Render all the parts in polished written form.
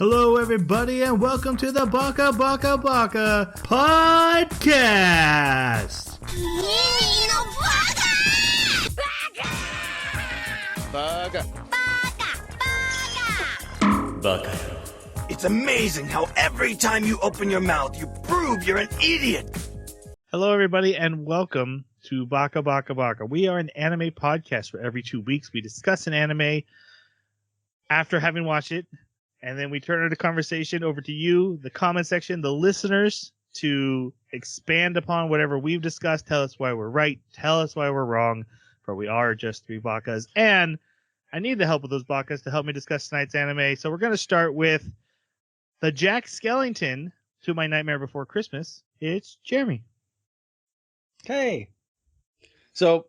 Hello, everybody, and welcome to the Baka podcast. Baka. It's amazing how every time you open your mouth, you prove you're an idiot. Hello, everybody, and welcome to Baka. We are an anime podcast where every 2 weeks we discuss an anime after having watched it, and then we turn the conversation over to you, the comment section, the listeners, to expand upon whatever we've discussed. Tell us why we're right. Tell us why we're wrong. For we are just three Bakas. And I need the help of those Bakas to help me discuss tonight's anime. So we're going to start with the Jack Skellington to my Nightmare Before Christmas. It's Jeremy. Hey. So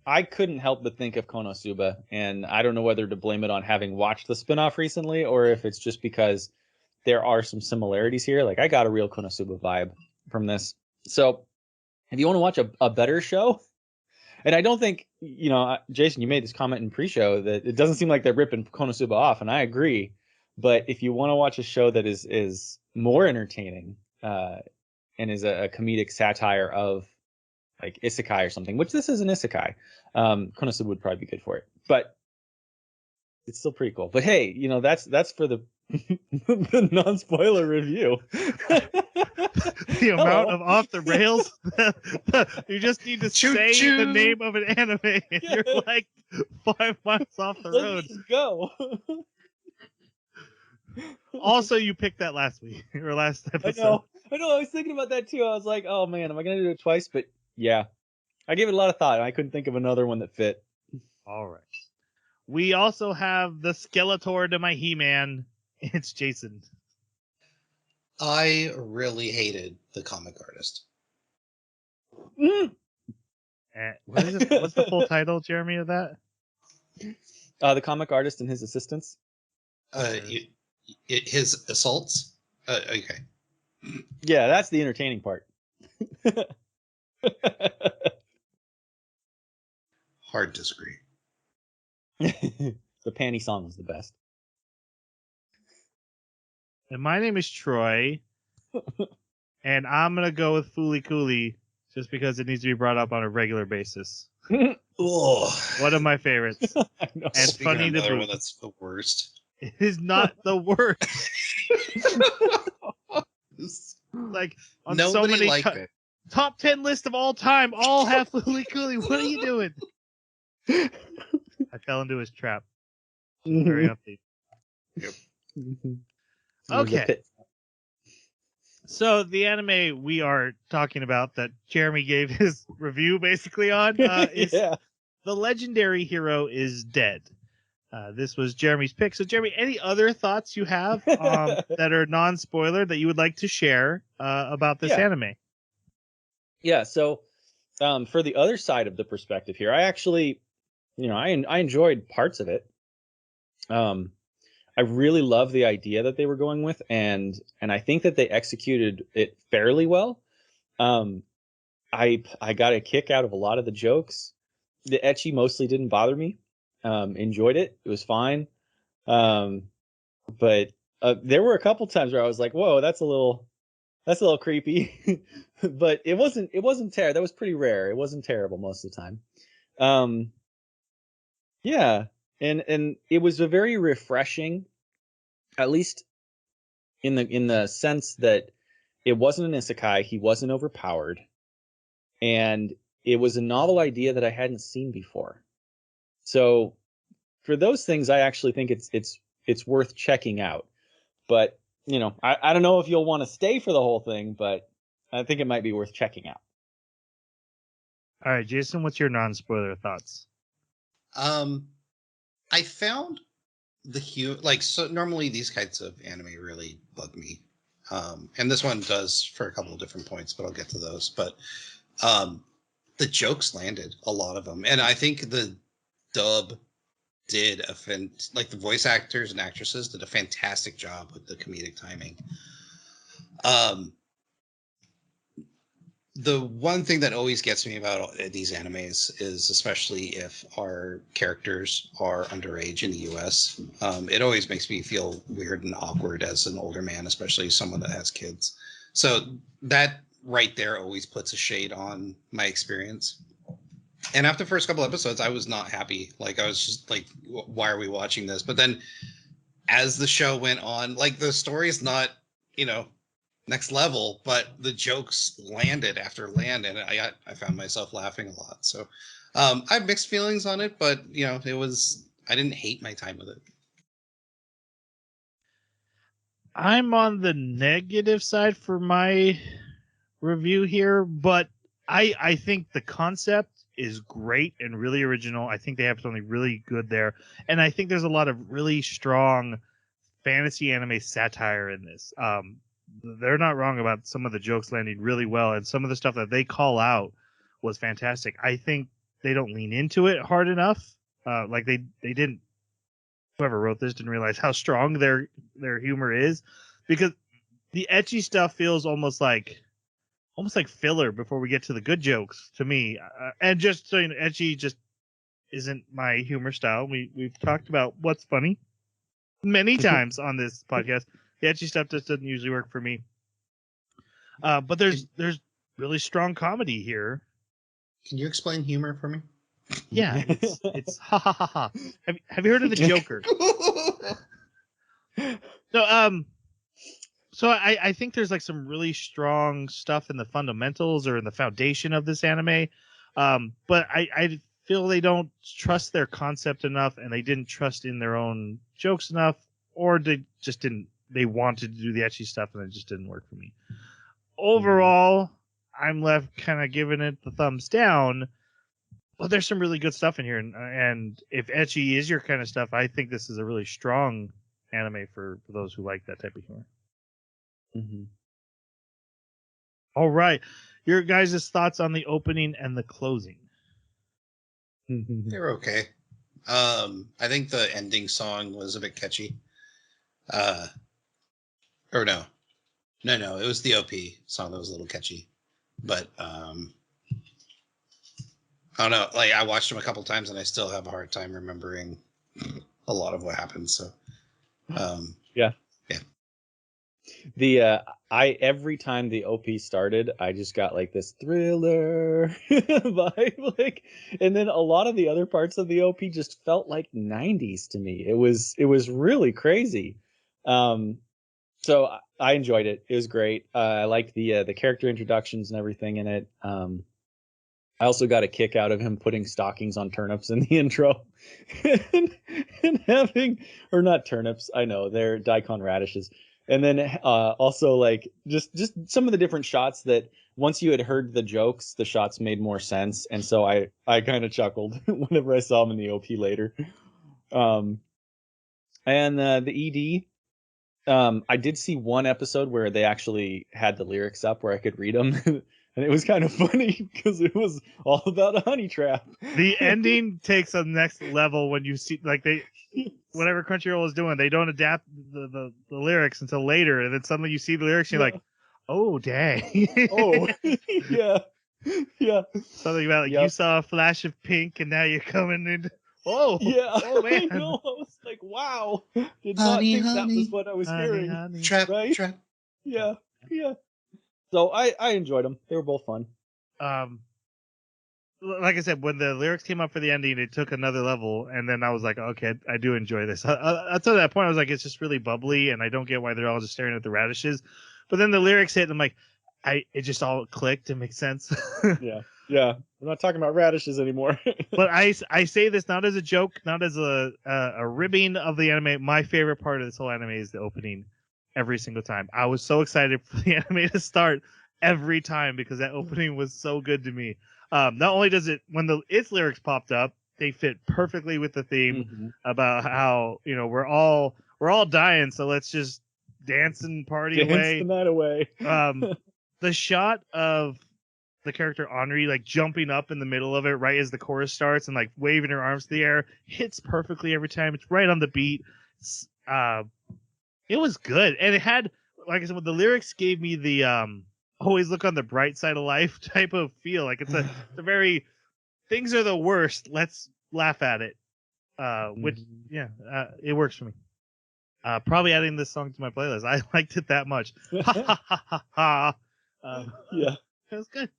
I couldn't help but think of Konosuba, and I don't know whether to blame it on having watched the spinoff recently or if it's just because there are some similarities here. Like, I got a real Konosuba vibe from this. So if you want to watch a better show, and I don't think, Jason, you made this comment in pre-show that it doesn't seem like they're ripping Konosuba off, and I agree. But if you want to watch a show that is more entertaining and is a comedic satire of like isekai or something, which this is an isekai, Konosuba would probably be good for it. But it's still pretty cool. But hey, that's for the the non-spoiler review. The amount of off the rails. You just need to say the name of an anime, and you're like 5 miles off the road. Let's go. Also, you picked that last week or last episode. I know. I was thinking about that too. I was like, oh man, am I gonna do it twice? But yeah, I gave it a lot of thought, and I couldn't think of another one that fit. All right. We also have the Skeletor to my He-Man. It's Jason. I really hated the comic artist. What's the full title, Jeremy, of that? The comic artist and his assistants. His assaults. Okay. Yeah, that's the entertaining part. Hard disagree. The panty song was the best. And my name is Troy, and I'm going to go with Fooly Cooly just because it needs to be brought up on a regular basis. Oh, one of my favorites. And speaking funny of to another boot. one that's the worst. It is not the worst. Like, on Nobody so many liked it. top 10 list of all time, all have Fooly Cooly. What are you doing? I fell into his trap. Very upbeat. Yep. Okay. So the anime we are talking about that Jeremy gave his review basically on is The Legendary Hero is Dead. This was Jeremy's pick. So Jeremy, any other thoughts you have that are non-spoiler that you would like to share about this anime? Yeah. So for the other side of the perspective here, I actually, I enjoyed parts of it. I really love the idea that they were going with, and I think that they executed it fairly well. I got a kick out of a lot of the jokes. The ecchi mostly didn't bother me. Enjoyed it. It was fine. But there were a couple times where I was like, "Whoa, that's a little creepy." But it wasn't terrible. That was pretty rare. It wasn't terrible most of the time. Yeah. And it was a very refreshing, at least in the sense that it wasn't an isekai, he wasn't overpowered, and it was a novel idea that I hadn't seen before. So for those things, I actually think it's worth checking out. But I don't know if you'll want to stay for the whole thing, but I think it might be worth checking out. All right, Jason, what's your non-spoiler thoughts? I found so normally these kinds of anime really bug me. And this one does for a couple of different points, but I'll get to those. But the jokes landed, a lot of them. And I think the dub did the voice actors and actresses did a fantastic job with the comedic timing. The one thing that always gets me about these animes is, especially if our characters are underage in the US, it always makes me feel weird and awkward as an older man, especially someone that has kids. So that right there always puts a shade on my experience. And after the first couple episodes, I was not happy. Like, I was just like, why are we watching this? But then as the show went on, like, the story is not, you know, next level, but the jokes landed after land, and I found myself laughing a lot. So I have mixed feelings on it, but I didn't hate my time with it. I'm on the negative side for my review here, but I think the concept is great and really original. I think they have something really good there, and I think there's a lot of really strong fantasy anime satire in this. They're not wrong about some of the jokes landing really well, and some of the stuff that they call out was fantastic. I think they don't lean into it hard enough. Like they didn't. Whoever wrote this didn't realize how strong their humor is, because the ecchi stuff feels almost like filler before we get to the good jokes to me. And just so you know, ecchi just isn't my humor style. We've talked about what's funny many times on this podcast. The ecchi stuff just doesn't usually work for me. But there's really strong comedy here. Can you explain humor for me? Yeah, it's ha ha ha ha. Have you heard of the Joker? So I think there's like some really strong stuff in the fundamentals or in the foundation of this anime. But I feel they don't trust their concept enough, and they didn't trust in their own jokes enough, or they just didn't. They wanted to do the ecchi stuff, and it just didn't work for me. Overall, I'm left kind of giving it the thumbs down. But there's some really good stuff in here, and if ecchi is your kind of stuff, I think this is a really strong anime for those who like that type of humor. Mm-hmm. All right, your guys' thoughts on the opening and the closing? They're okay. I think the ending song was a bit catchy. Or no, it was the OP song that was a little catchy. But I don't know. Like, I watched them a couple times, and I still have a hard time remembering a lot of what happened. So, yeah. Yeah. Every time the OP started, I just got like this thriller vibe, like, and then a lot of the other parts of the OP just felt like 90s to me. It was really crazy. So I enjoyed it. It was great. I liked the character introductions and everything in it. I also got a kick out of him putting stockings on turnips in the intro, and having, or not turnips, I know they're daikon radishes. And then also like just some of the different shots that once you had heard the jokes, the shots made more sense. And so I kind of chuckled whenever I saw him in the OP later. And the ED, I did see one episode where they actually had the lyrics up where I could read them. And it was kind of funny because it was all about a honey trap. The ending takes a next level when you see, like, whatever Crunchyroll is doing, they don't adapt the lyrics until later, and then suddenly you see the lyrics and you're like, oh dang. Oh yeah. Something about like, you saw a flash of pink and now you're coming in. Oh yeah. Oh man. I know. I was like, wow. Did not think that was what I was hearing. Honey. Trap, right? trap. Yeah. So I enjoyed them. They were both fun. Like I said, when the lyrics came up for the ending, it took another level, and then I was like, okay, I do enjoy this. Until that point, I was like, it's just really bubbly, and I don't get why they're all just staring at the radishes. But then the lyrics hit, and I'm like, it just all clicked and makes sense. Yeah. We're not talking about radishes anymore. But I say this not as a joke, not as a ribbing of the anime. My favorite part of this whole anime is the opening. Every single time, I was so excited for the anime to start every time because that opening was so good to me. Not only does it, when its lyrics popped up, they fit perfectly with the theme about how, we're all dying, so let's just dance and party away. Dance the night away. The shot of the character Henri like jumping up in the middle of it right as the chorus starts and like waving her arms in the air hits perfectly every time. It's right on the beat. It was good, and it had, like I said, the lyrics gave me the always look on the bright side of life type of feel. Like it's a very things are the worst. Let's laugh at it. Which it works for me. Probably adding this song to my playlist. I liked it that much. Ha ha ha ha ha. Yeah, it was good.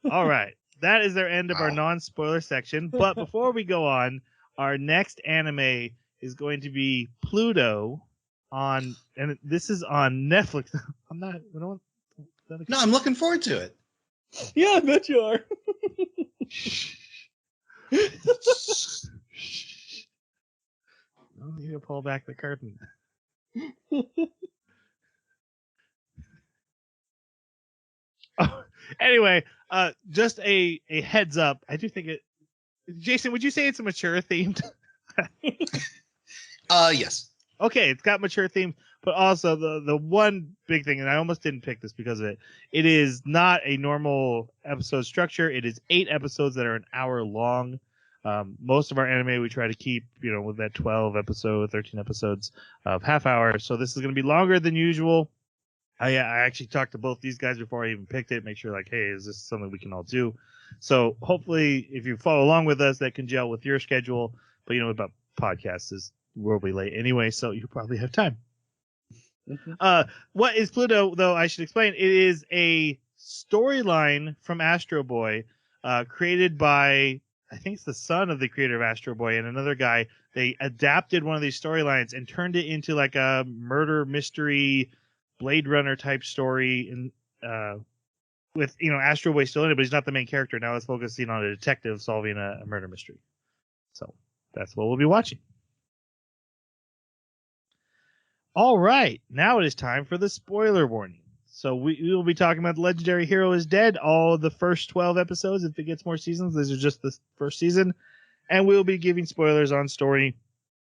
All right, that is their end of our non-spoiler section. But before we go on, our next anime is going to be Pluto and this is on Netflix. I'm not. No, I'm looking forward to it. Yeah, I bet you are. I need to pull back the curtain. Anyway, just a heads up. I do think it. Jason, would you say it's a mature themed? Yes. Okay, it's got mature themes, but also the one big thing, and I almost didn't pick this because of it. It is not a normal episode structure. It is 8 episodes that are an hour long. Most of our anime we try to keep, with that 13 episodes of half hour. So this is going to be longer than usual. I actually talked to both these guys before I even picked it, make sure like, hey, is this something we can all do? So hopefully if you follow along with us, that can gel with your schedule. But about podcasts is we'll be late anyway, so you probably have time. Mm-hmm. What is Pluto, though? I should explain. It is a storyline from Astro Boy, created by, I think it's the son of the creator of Astro Boy and another guy. They adapted one of these storylines and turned it into like a murder mystery Blade Runner type story, and with Astro Boy still in it, but he's not the main character. Now it's focusing on a detective solving a murder mystery. So that's what we'll be watching. All right, now it is time for the spoiler warning. So we will be talking about The Legendary Hero is Dead, all the first 12 episodes. If it gets more seasons, these are just the first season. And we'll be giving spoilers on story,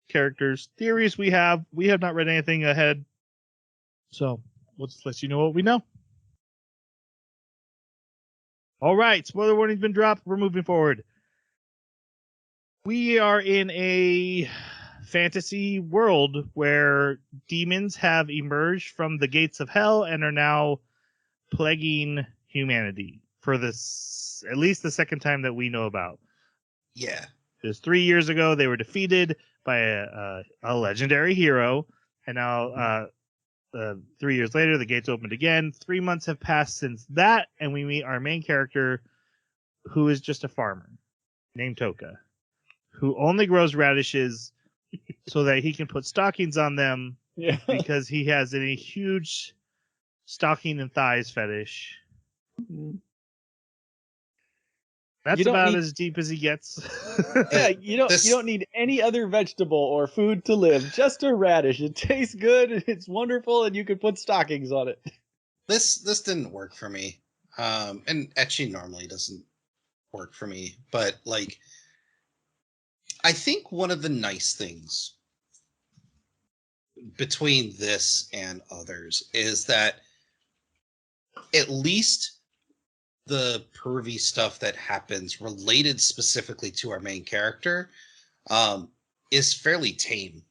characters, theories we have. We have not read anything ahead, so we'll just let you know what we know. All right, spoiler warning's been dropped. We're moving forward. We are in a fantasy world where demons have emerged from the gates of hell and are now plaguing humanity for this, at least the second time that we know about. Yeah. Because 3 years ago they were defeated by a legendary hero, and now 3 years later the gates opened again. 3 months have passed since that, and we meet our main character, who is just a farmer named Toka, who only grows radishes so that he can put stockings on them, because he has a huge stocking and thighs fetish. That's about as deep as he gets. Yeah, you don't need any other vegetable or food to live. Just a radish. It tastes good. It's wonderful, and you can put stockings on it. This didn't work for me, and ecchi normally doesn't work for me. But like, I think one of the nice things between this and others is that at least the pervy stuff that happens related specifically to our main character is fairly tame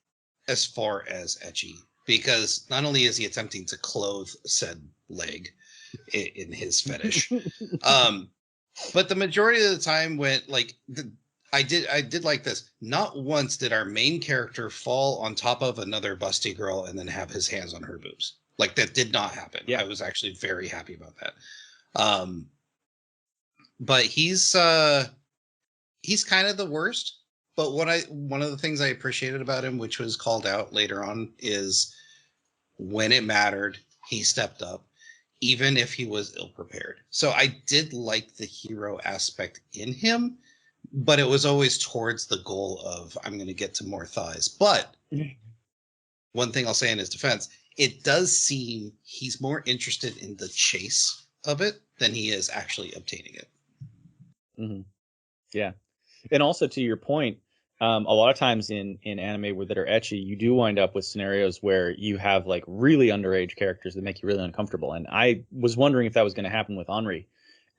as far as ecchi, because not only is he attempting to clothe said leg in his fetish, but the majority of the time when I did like this. Not once did our main character fall on top of another busty girl and then have his hands on her boobs. Like, that did not happen. Yeah. I was actually very happy about that. But he's kind of the worst. But one of the things I appreciated about him, which was called out later on, is when it mattered, he stepped up, even if he was ill prepared. So I did like the hero aspect in him, but it was always towards the goal of, I'm going to get to more thighs. But one thing I'll say in his defense, it does seem he's more interested in the chase of it than he is actually obtaining it. Mm-hmm. Yeah. And also, to your point, a lot of times in anime that are ecchi, you do wind up with scenarios where you have like really underage characters that make you really uncomfortable. And I was wondering if that was going to happen with Henri.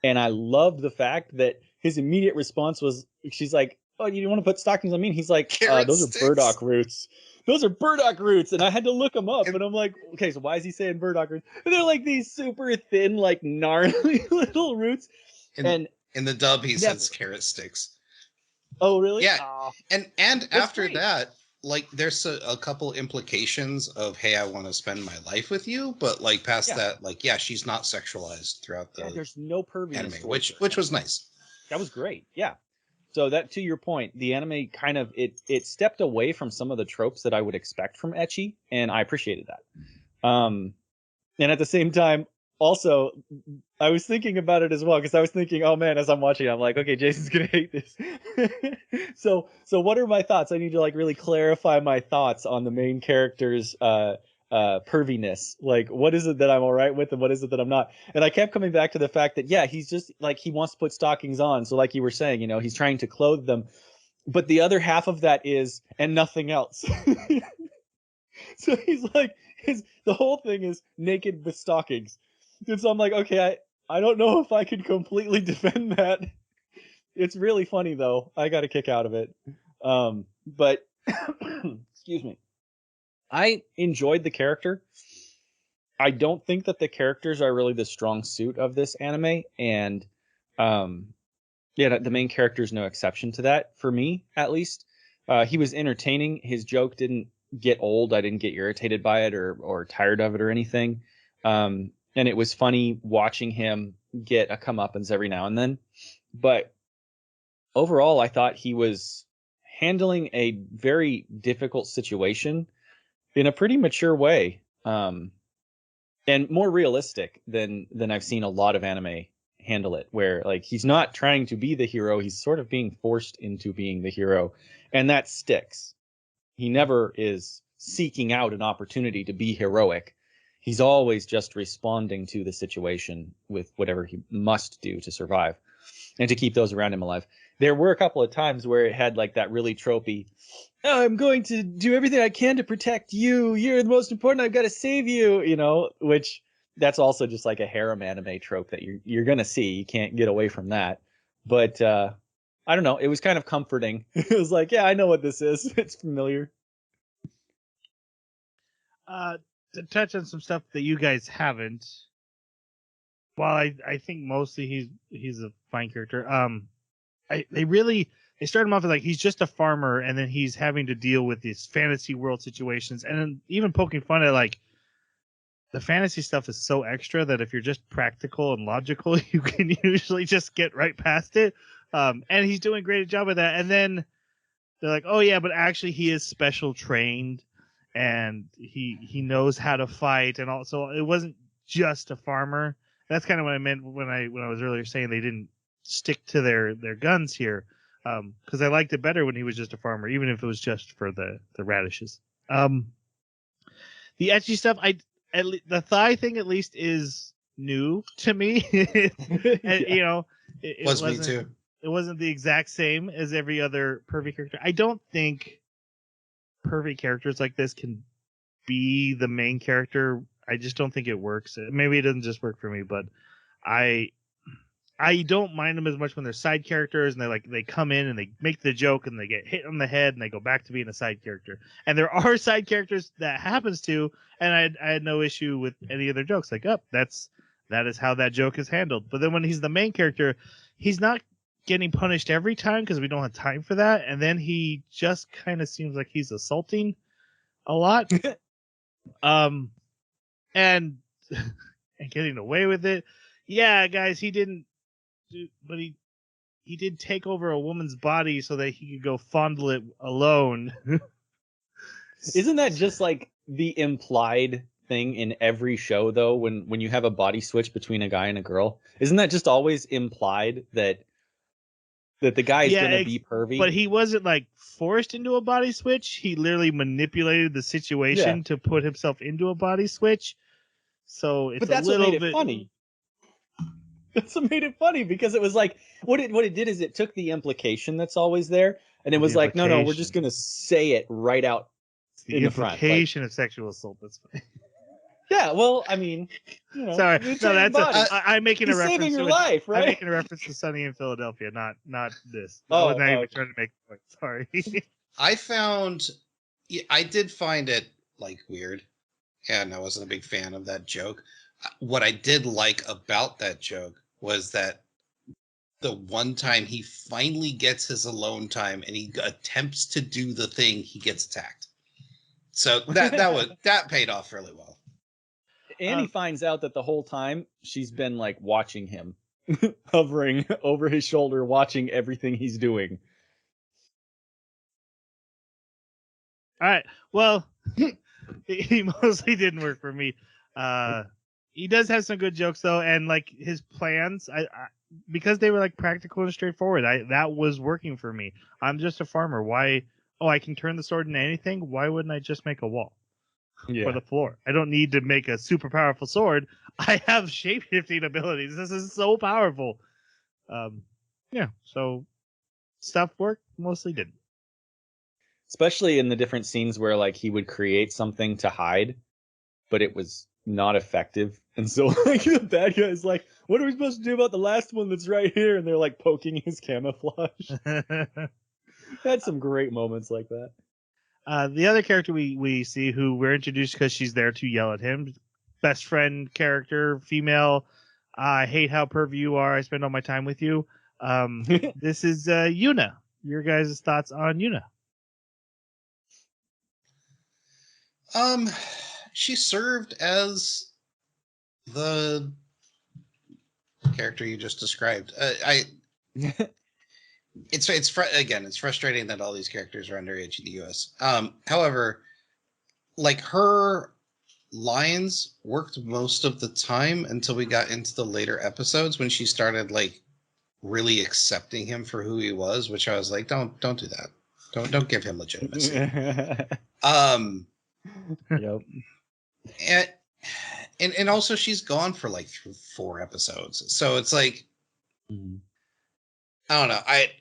And I loved the fact that his immediate response was, she's like, "Oh, you want to put stockings on me?" And he's like, "Those are burdock roots." those are burdock roots. And I had to look them up. And I'm like, okay, so why is he saying burdock roots? And they're like these super thin, like gnarly little roots. In the dub, he says carrot sticks. Oh, really? Yeah. Oh, And after great. that, like, there's a couple implications of, hey, I want to spend my life with you. But, like, past that, like, yeah, she's not sexualized throughout the there's no perviness anime, which was nice. That was great. Yeah. So that, to your point, the anime kind of it stepped away from some of the tropes that I would expect from ecchi, and I appreciated that. And at the same time, also, I was thinking about it as well, because I was thinking, oh man, as I'm watching, I'm like, okay, Jason's gonna hate this. So what are my thoughts? I need to like really clarify my thoughts on the main character's perviness. Like, what is it that I'm all right with, and what is it that I'm not? And I kept coming back to the fact that, yeah, he's just like, he wants to put stockings on. So like you were saying, you know, he's trying to clothe them. But the other half of that is, and nothing else. So he's like, the whole thing is naked with stockings. And so I'm like, okay, I don't know if I can completely defend that. It's really funny though. I got a kick out of it. But excuse me. I enjoyed the character. I don't think that the characters are really the strong suit of this anime, and yeah, the main character is no exception to that, for me at least. He was entertaining. His joke didn't get old. I didn't get irritated by it or tired of it or anything. And it was funny watching him get a comeuppance every now and then. But overall, I thought he was handling a very difficult situation in a pretty mature way, and more realistic than I've seen a lot of anime handle it, where like he's not trying to be the hero, he's sort of being forced into being the hero, and that sticks. He never is seeking out an opportunity to be heroic. He's always just responding to the situation with whatever he must do to survive and to keep those around him alive. There were a couple of times where it had like that really tropey, oh, I'm going to do everything I can to protect you. You're the most important. I've got to save you, you know, which that's also just like a harem anime trope that you're going to see. You can't get away from that. But I don't know. It was kind of comforting. It was like, yeah, I know what this is. It's familiar. To touch on some stuff that you guys haven't, while I think mostly he's a fine character. They start him off as like he's just a farmer, and then he's having to deal with these fantasy world situations, and then even poking fun at like the fantasy stuff is so extra that if you're just practical and logical, you can usually just get right past it. And he's doing a great job of that. And then they're like, oh yeah, but actually he is special trained, and he knows how to fight, and also it wasn't just a farmer. That's kind of what I meant when I was earlier saying they didn't stick to their guns here, because I liked it better when he was just a farmer, even if it was just for the radishes. The ecchi stuff, the thigh thing at least is new to me. And, Yeah. you know, it Was me wasn't, too. It wasn't the exact same as every other pervy character. I don't think pervy characters like this can be the main character. I just don't think it works. Maybe it doesn't just work for me, but I don't mind them as much when they're side characters and they come in and they make the joke and they get hit on the head and they go back to being a side character. And there are side characters that happens to, and I had no issue with any of their jokes. Like, that is how that joke is handled. But then when he's the main character, he's not getting punished every time because we don't have time for that. And then he just kind of seems like he's assaulting a lot. And and getting away with it. Yeah, guys, he didn't do, but he did take over a woman's body so that he could go fondle it alone. Isn't that just like the implied thing in every show though, when you have a body switch between a guy and a girl? Isn't that just always implied that the guy is going to be pervy? But he wasn't like forced into a body switch. He literally manipulated the situation to put himself into a body switch. So it's that's a little what made bit it funny. That's what made it funny, because it was like what it did is it took the implication that's always there, and it was like, no, we're just gonna say it right out in the front. The implication of sexual assault. That's funny. Yeah, well, I mean, you know, sorry, no, that's I'm making a reference. Saving your to life, right? I'm making a reference to Sunny in Philadelphia, not this. I Oh, was not even okay. trying to make a point. Sorry. I found Yeah, I did find it like weird, and I wasn't a big fan of that joke. What I did like about that joke was that the one time he finally gets his alone time and he attempts to do the thing, he gets attacked. So that paid off really well. And he finds out that the whole time she's been like watching him, hovering over his shoulder, watching everything he's doing. All right. Well, he mostly didn't work for me. He does have some good jokes though, and like his plans, I because they were like practical and straightforward. That was working for me. I'm just a farmer. Why? Oh, I can turn the sword into anything. Why wouldn't I just make a wall for the floor? I don't need to make a super powerful sword. I have shapeshifting abilities. This is so powerful. Yeah. So stuff worked, mostly didn't. Especially in the different scenes where like he would create something to hide, but it was not effective. And so like the bad guy's like, what are we supposed to do about the last one that's right here? And they're like poking his camouflage. Had some great moments like that. The other character we see who we're introduced because she's there to yell at him. Best friend character, female. I hate how pervy you are. I spend all my time with you. This is Yuna. Your guys' thoughts on Yuna? She served as the character you just described. It's frustrating that all these characters are underage in the U.S. However, like her lines worked most of the time until we got into the later episodes when she started like really accepting him for who he was, which I was like, don't do that. Don't give him legitimacy. Yep. And also she's gone for like 4 episodes, so it's like I don't know. I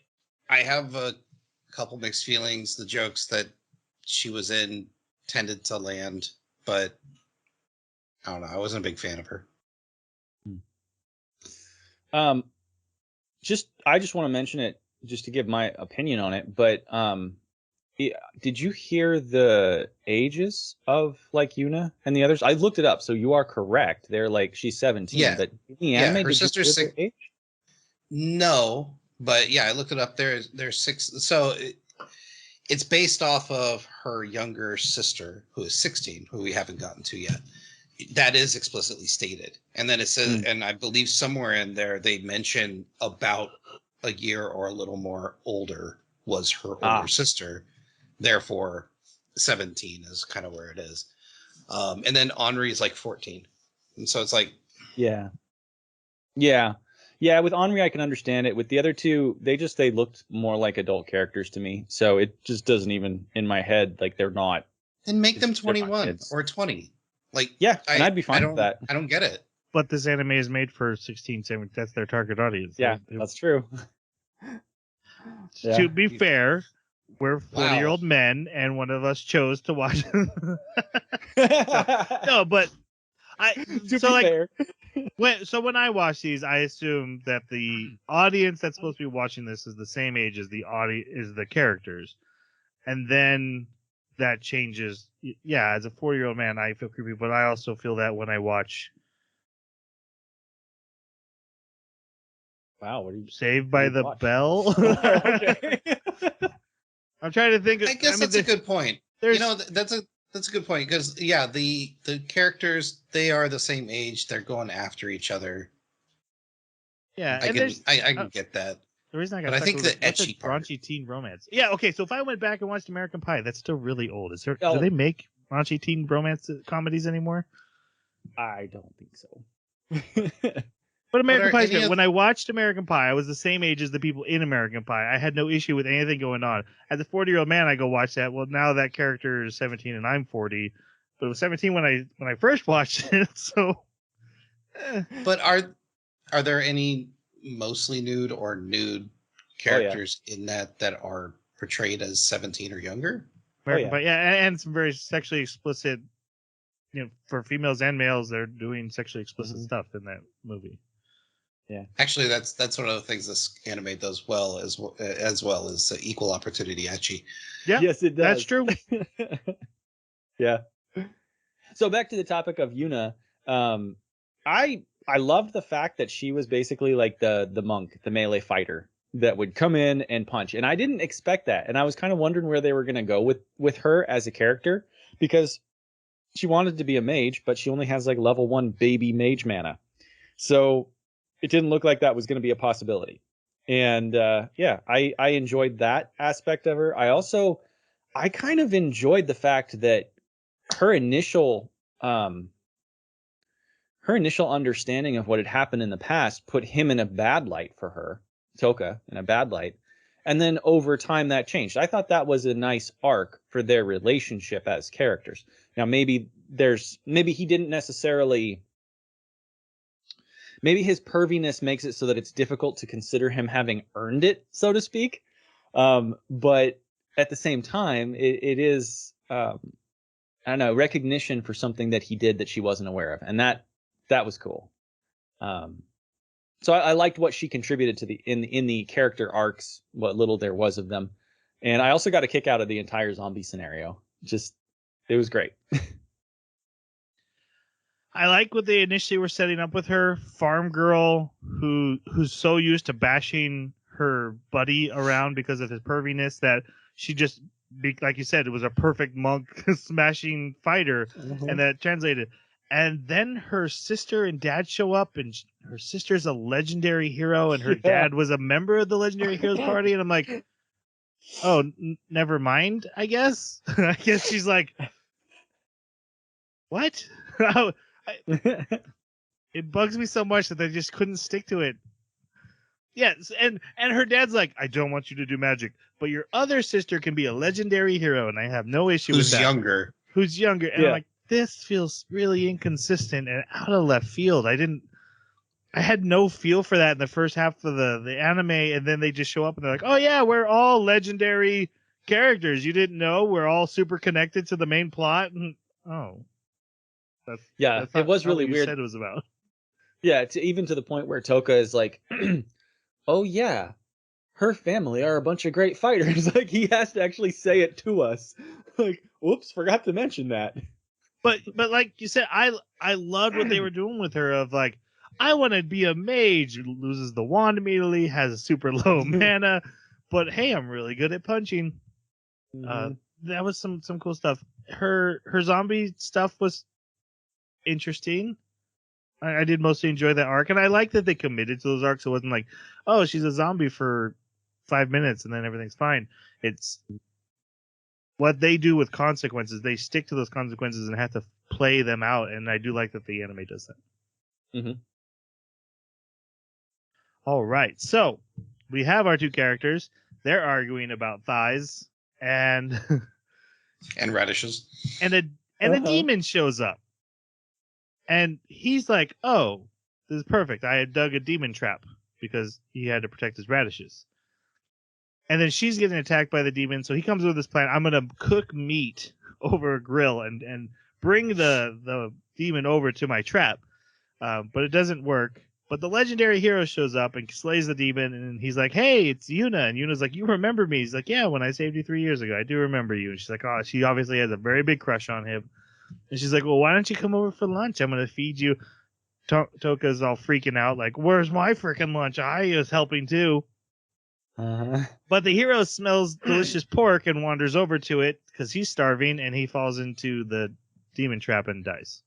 have a couple mixed feelings. The jokes that she was in tended to land, but I don't know. I wasn't a big fan of her. I just want to mention it just to give my opinion on it, but did you hear the ages of like Yuna and the others? I looked it up, so you are correct. They're like she's 17, Yeah. but in the anime, her did you sister's hear their age? No, but yeah, I looked it up. There's 6. So it's based off of her younger sister, who is 16, who we haven't gotten to yet. That is explicitly stated. And then it says, and I believe somewhere in there they mention about a year or a little more older was her older sister. Therefore, 17 is kind of where it is. And then Henri is like 14. And so it's like... Yeah. With Henri, I can understand it. With the other two, they looked more like adult characters to me. So it just doesn't even, in my head, like they're not. Then make them 21 or 20. Like, yeah, and I'd be fine with that. I don't get it. But this anime is made for 16, 17. That's their target audience. Yeah, that's true. To be fair, we're 40-year-old men, and one of us chose to watch. No, but fair. When I watch these, I assume that the audience that's supposed to be watching this is the same age as the characters, and then that changes. Yeah, as a 40-year-old man, I feel creepy, but I also feel that when I watch. Wow, what are you Saved by the Bell? Okay. I'm trying to think. I guess that's a good point. That's a good point because the characters, they are the same age. They're going after each other. Yeah, I can get that. The reason I think the etchy part, raunchy teen romance. Yeah, okay. So if I went back and watched American Pie, that's still really old. Do they make raunchy teen romance comedies anymore? I don't think so. But American Pie, when I watched American Pie, I was the same age as the people in American Pie. I had no issue with anything going on. As a 40-year-old man, I go watch that. Well, now that character is 17 and I'm 40, but it was 17 when I first watched it. So, But are there any mostly nude or nude characters in that are portrayed as 17 or younger? American Pie, and some very sexually explicit. For females and males, they're doing sexually explicit stuff in that movie. Actually, that's one of the things this anime does well as well as equal opportunity ecchi. Yeah, Yes, it does. that's true. Yeah. So back to the topic of Yuna, I loved the fact that she was basically like the monk, the melee fighter that would come in and punch, and I didn't expect that, and I was kind of wondering where they were going to go with her as a character, because she wanted to be a mage, but she only has like level 1 baby mage mana, so it didn't look like that was going to be a possibility. And yeah, I enjoyed that aspect of her. I kind of enjoyed the fact that her initial understanding of what had happened in the past put him in a bad light for her, Toka, in a bad light. And then over time that changed. I thought that was a nice arc for their relationship as characters. Now maybe he didn't necessarily, maybe his perviness makes it so that it's difficult to consider him having earned it, so to speak. But at the same time, it is, I don't know, recognition for something that he did that she wasn't aware of. And that was cool. So I liked what she contributed to in the character arcs, what little there was of them. And I also got a kick out of the entire zombie scenario. It was great. I like what they initially were setting up with her, farm girl who's so used to bashing her buddy around because of his perviness that she just, like you said, it was a perfect monk smashing fighter, and that translated. And then her sister and dad show up, and her sister's a legendary hero, and her dad was a member of the Legendary Heroes Party, and I'm like, oh, never mind, I guess. I guess she's like, what? It bugs me so much that they just couldn't stick to it. Yes, and her dad's like, I don't want you to do magic, but your other sister can be a legendary hero, and I have no issue with that. Who's younger. And I'm like, this feels really inconsistent and out of left field. I had no feel for that in the first half of the anime, and then they just show up and they're like, oh yeah, we're all legendary characters. You didn't know? We're all super connected to the main plot. And, oh. That's it was really what you weird. said it was about. Yeah, even to the point where Toka is like, oh yeah, her family are a bunch of great fighters. Like, he has to actually say it to us. Like, whoops, forgot to mention that. But like you said, I loved what they were doing with her of like, I want to be a mage, loses the wand immediately, has a super low mana, but hey, I'm really good at punching. That was some cool stuff. Her zombie stuff was interesting. I did mostly enjoy that arc, and I like that they committed to those arcs. It wasn't like, oh, she's a zombie for 5 minutes and then everything's fine. It's what they do with consequences. They stick to those consequences and have to play them out, and I do like that the anime does that. Mm-hmm. All right, so we have our two characters. They're arguing about thighs and radishes, and a demon shows up. And he's like, oh, this is perfect. I had dug a demon trap because he had to protect his radishes. And then she's getting attacked by the demon, so he comes with this plan. I'm going to cook meat over a grill and bring the demon over to my trap. But it doesn't work. But the legendary hero shows up and slays the demon, and he's like, hey, it's Yuna. And Yuna's like, you remember me? He's like, yeah, when I saved you 3 years ago, I do remember you. And she's like, oh, she obviously has a very big crush on him. And she's like, well, why don't you come over for lunch? I'm going to feed you. Toka's all freaking out, like, where's my freaking lunch? I was helping too. But the hero smells delicious pork and wanders over to it because he's starving, and he falls into the demon trap and dies.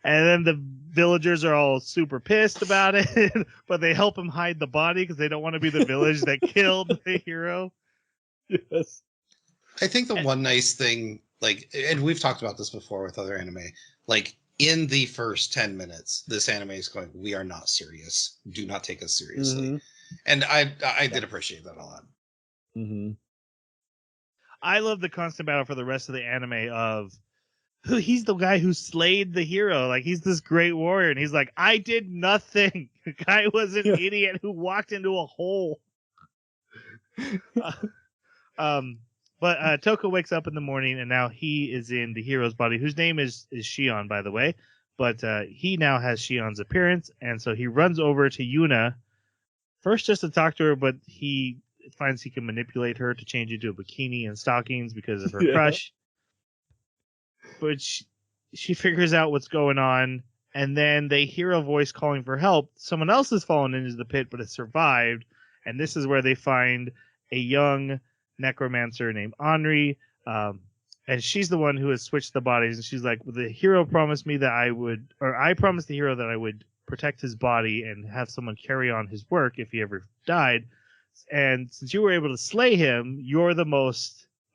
And then the villagers are all super pissed about it, but they help him hide the body because they don't want to be the village that killed the hero. Yes. I think the one nice thing, like, and we've talked about this before with other anime, like, in the first 10 minutes, this anime is going, we are not serious. Do not take us seriously. Mm-hmm. And I did appreciate that a lot. Mm-hmm. I love the constant battle for the rest of the anime of he's the guy who slayed the hero. Like, he's this great warrior, and he's like, I did nothing. The guy was an idiot who walked into a hole. But Toka wakes up in the morning, and now he is in the hero's body, whose name is Shion, by the way. But he now has Shion's appearance, and so he runs over to Yuna, first just to talk to her, but he finds he can manipulate her to change into a bikini and stockings because of her crush. But she figures out what's going on, and then they hear a voice calling for help. Someone else has fallen into the pit, but has survived, and this is where they find a young necromancer named Henri, and she's the one who has switched the bodies, and she's like, the hero promised me that I promised the hero that I would protect his body and have someone carry on his work if he ever died, and since you were able to slay him, you're the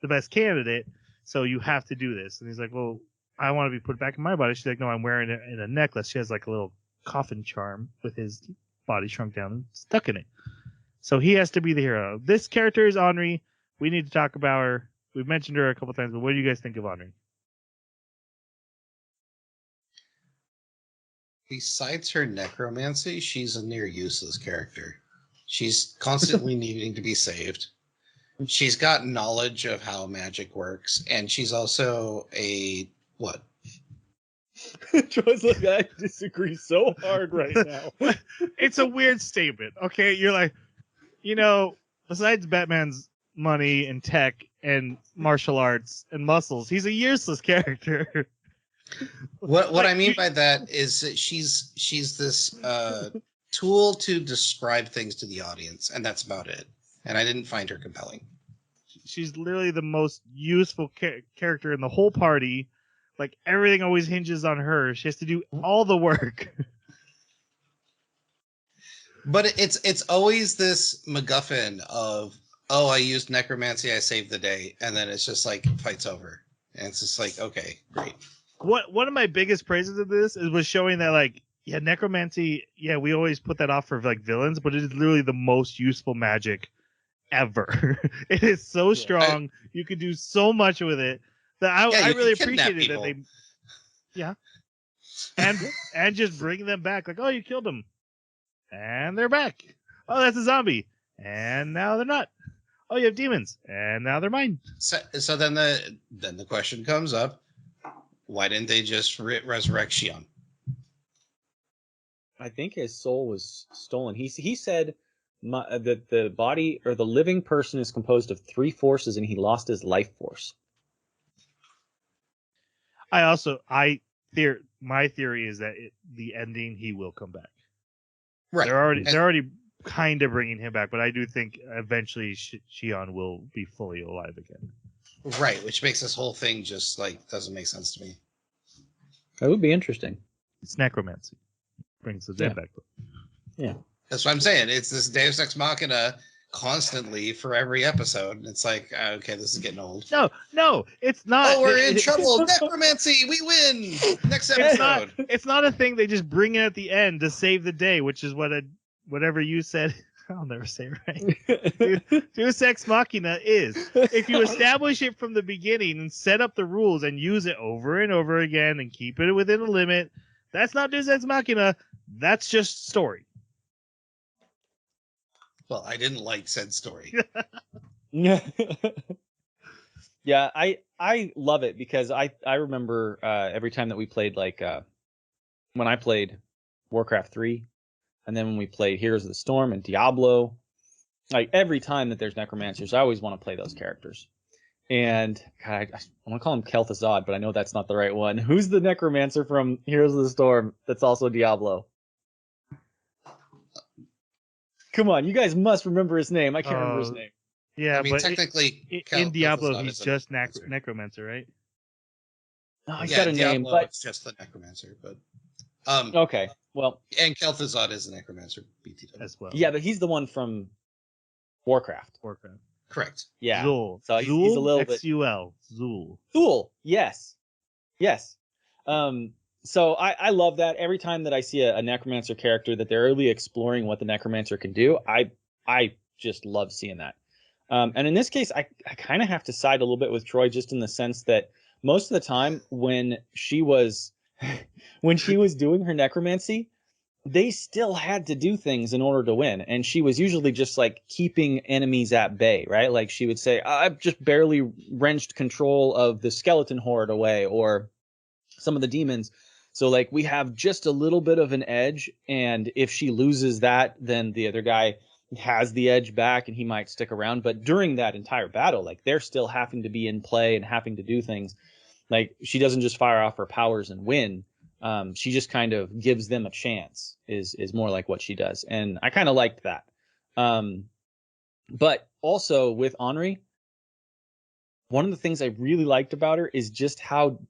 best candidate, so you have to do this. And he's like, well, I want to be put back in my body. She's like, no, I'm wearing it in a necklace. She has like a little coffin charm with his body shrunk down and stuck in it. So he has to be the hero. This character is Henri. We need to talk about her. We've mentioned her a couple times, but what do you guys think of Henri? Besides her necromancy, she's a near useless character. She's constantly needing to be saved. She's got knowledge of how magic works, and she's also a what? Troy's like, I disagree so hard right now. It's a weird statement, okay? You're like, besides Batman's money and tech and martial arts and muscles, he's a useless character. What I mean by that is that she's this tool to describe things to the audience, and that's about it. And I didn't find her compelling. She's literally the most useful character in the whole party. Like, everything always hinges on her. She has to do all the work. But it's always this MacGuffin of, oh, I used necromancy, I saved the day, and then it's just like fight's over. And it's just like, okay, great. One of my biggest praises of this was showing that, like, yeah, necromancy, yeah, we always put that off for like villains, but it is literally the most useful magic ever. It is so strong. You can do so much with it that I really appreciated that they, and just bring them back. Like, oh, you killed them, and they're back. Oh, that's a zombie, and now they're not. Oh, you have demons, and now they're mine. So then the question comes up: why didn't they just resurrect Shion? I think his soul was stolen. He said that the body or the living person is composed of 3 forces, and he lost his life force. My theory is that the ending, he will come back. Right. They're already kind of bringing him back, but I do think eventually Shion will be fully alive again. Right, which makes this whole thing just like doesn't make sense to me. That would be interesting. It's necromancy. Brings the dead back. Yeah. That's what I'm saying. It's this Deus Ex Machina constantly for every episode. And it's like, okay, this is getting old. No, it's not. Oh, we're in trouble. Necromancy, we win. Next episode. It's not a thing they just bring in at the end to save the day, which is whatever you said. I'll never say it right. Deus Ex Machina is. If you establish it from the beginning and set up the rules and use it over and over again and keep it within a limit, that's not Deus Ex Machina. That's just story. Well, I didn't like said story. Yeah, I love it because I remember every time that we played, like when I played Warcraft 3, and then when we played Heroes of the Storm and Diablo, like every time that there's necromancers, I always want to play those characters. And God, I want to call him Kel'Thuzad, but I know that's not the right one. Who's the necromancer from Heroes of the Storm that's also Diablo? Come on, you guys must remember his name. I can't remember his name. Yeah, I mean, but technically, in Diablo, he's just necromancer, right? No, he's got a name, but it's just the necromancer. But okay, well, and Kel'Thuzad is a necromancer, BTW as well. Yeah, but he's the one from Warcraft. Correct. Yeah. Zul. So he's a little bit Xul. Zul. Zul. Yes. So I love that. Every time that I see a necromancer character that they're really exploring what the necromancer can do, I just love seeing that. And in this case, I kind of have to side a little bit with Troy, just in the sense that most of the time when she was doing her necromancy, they still had to do things in order to win. And she was usually just like keeping enemies at bay, right? Like she would say, I've just barely wrenched control of the skeleton horde away, or some of the demons. So like we have just a little bit of an edge, and if she loses that, then the other guy has the edge back and he might stick around. But during that entire battle, like they're still having to be in play and having to do things. Like she doesn't just fire off her powers and win. She just kind of gives them a chance is more like what she does. And I kind of liked that. But also with Henri, one of the things I really liked about her is just how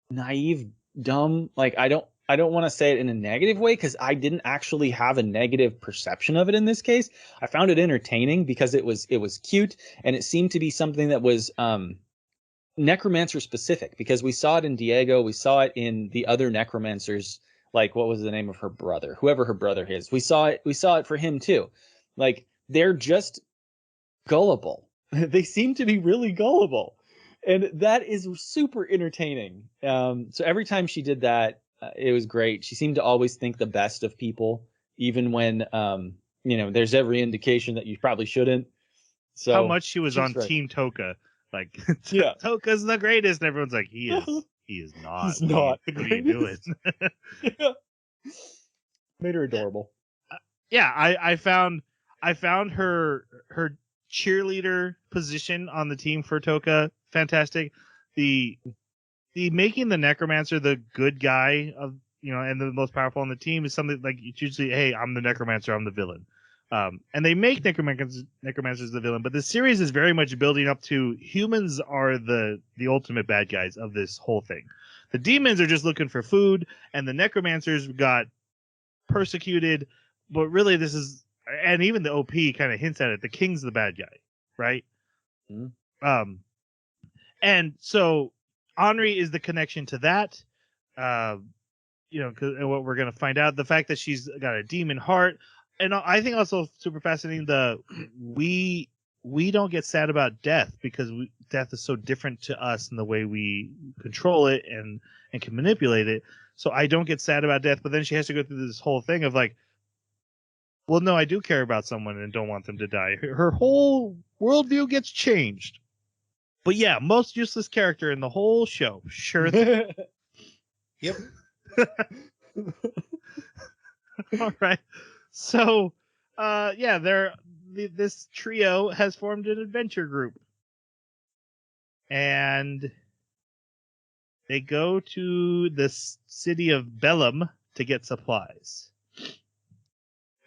naive, dumb, like I don't want to say it in a negative way because I didn't actually have a negative perception of it in this case. I found it entertaining because it was cute and it seemed to be something that was necromancer specific, because we saw it in Diego, we saw it in the other necromancers, like what was the name of her brother, whoever her brother is. We saw it for him too. Like they're just gullible. They seem to be really gullible. And that is super entertaining. So every time she did that, it was great. She seemed to always think the best of people, even when, there's every indication that you probably shouldn't. So how much she was on right. Team Toka. Like, yeah. Toka's the greatest. And everyone's like, he is not. He's not. What are you doing? Yeah. Made her adorable. Yeah, I found her cheerleader position on the team for Toka fantastic. The making the necromancer the good guy of and the most powerful on the team is something like it's usually, hey, I'm the necromancer, I'm the villain. And they make necromancers the villain, but the series is very much building up to humans are the ultimate bad guys of this whole thing. The demons are just looking for food, and the necromancers got persecuted, but really this is, and even the OP kind of hints at it, the king's the bad guy, right? Mm-hmm. And so Henri is the connection to that. And what we're going to find out, the fact that she's got a demon heart. And I think also super fascinating, we don't get sad about death because death is so different to us in the way we control it and can manipulate it. So I don't get sad about death, but then she has to go through this whole thing of like, well, no, I do care about someone and don't want them to die. Her whole worldview gets changed. But yeah, most useless character in the whole show. Sure. Yep. All right. So, this trio has formed an adventure group. And they go to the city of Bellum to get supplies.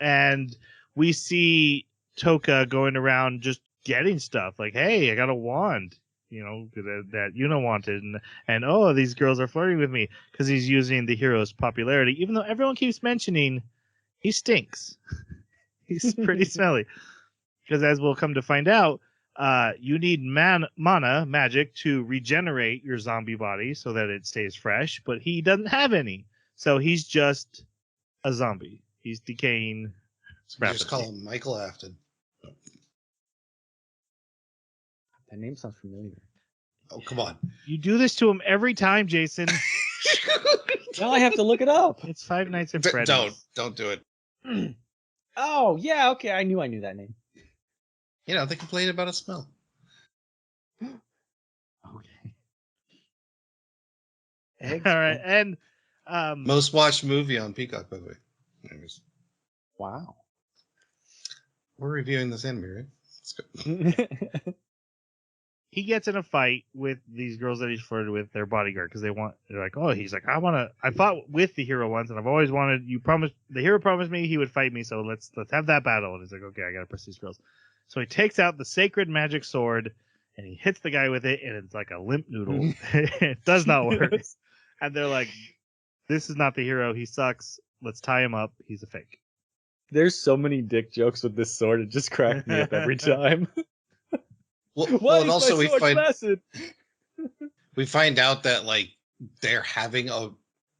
And we see Toka going around just getting stuff. Like, hey, I got a wand, that Yuna wanted. And oh, these girls are flirting with me because he's using the hero's popularity. Even though everyone keeps mentioning he stinks. He's pretty smelly. Because as we'll come to find out, you need mana, magic, to regenerate your zombie body so that it stays fresh. But he doesn't have any. So he's just a zombie. He's decaying. Just call him Michael Afton. That name sounds familiar. Oh, come on. You do this to him every time, Jason. Now I have to look it up. It's Five Nights at Freddy's. Don't do it. Oh, yeah, okay. I knew that name. They complain about a smell. Okay. All right. And most watched movie on Peacock, by the way. Anyways. Wow. We're reviewing this anime, right? Let's go. He gets in a fight with these girls that he's flirted with, their bodyguard, because they're like, oh, he's like, I fought with the hero once, and I've always wanted, the hero promised me he would fight me, so let's have that battle. And he's like, okay, I gotta press these girls. So he takes out the sacred magic sword, and he hits the guy with it, and it's like a limp noodle. It does not work. Yes. And they're like, this is not the hero, he sucks, let's tie him up, he's a fake. There's so many dick jokes with this sword, it just cracked me up every time. Well, and also we find out that like they're having a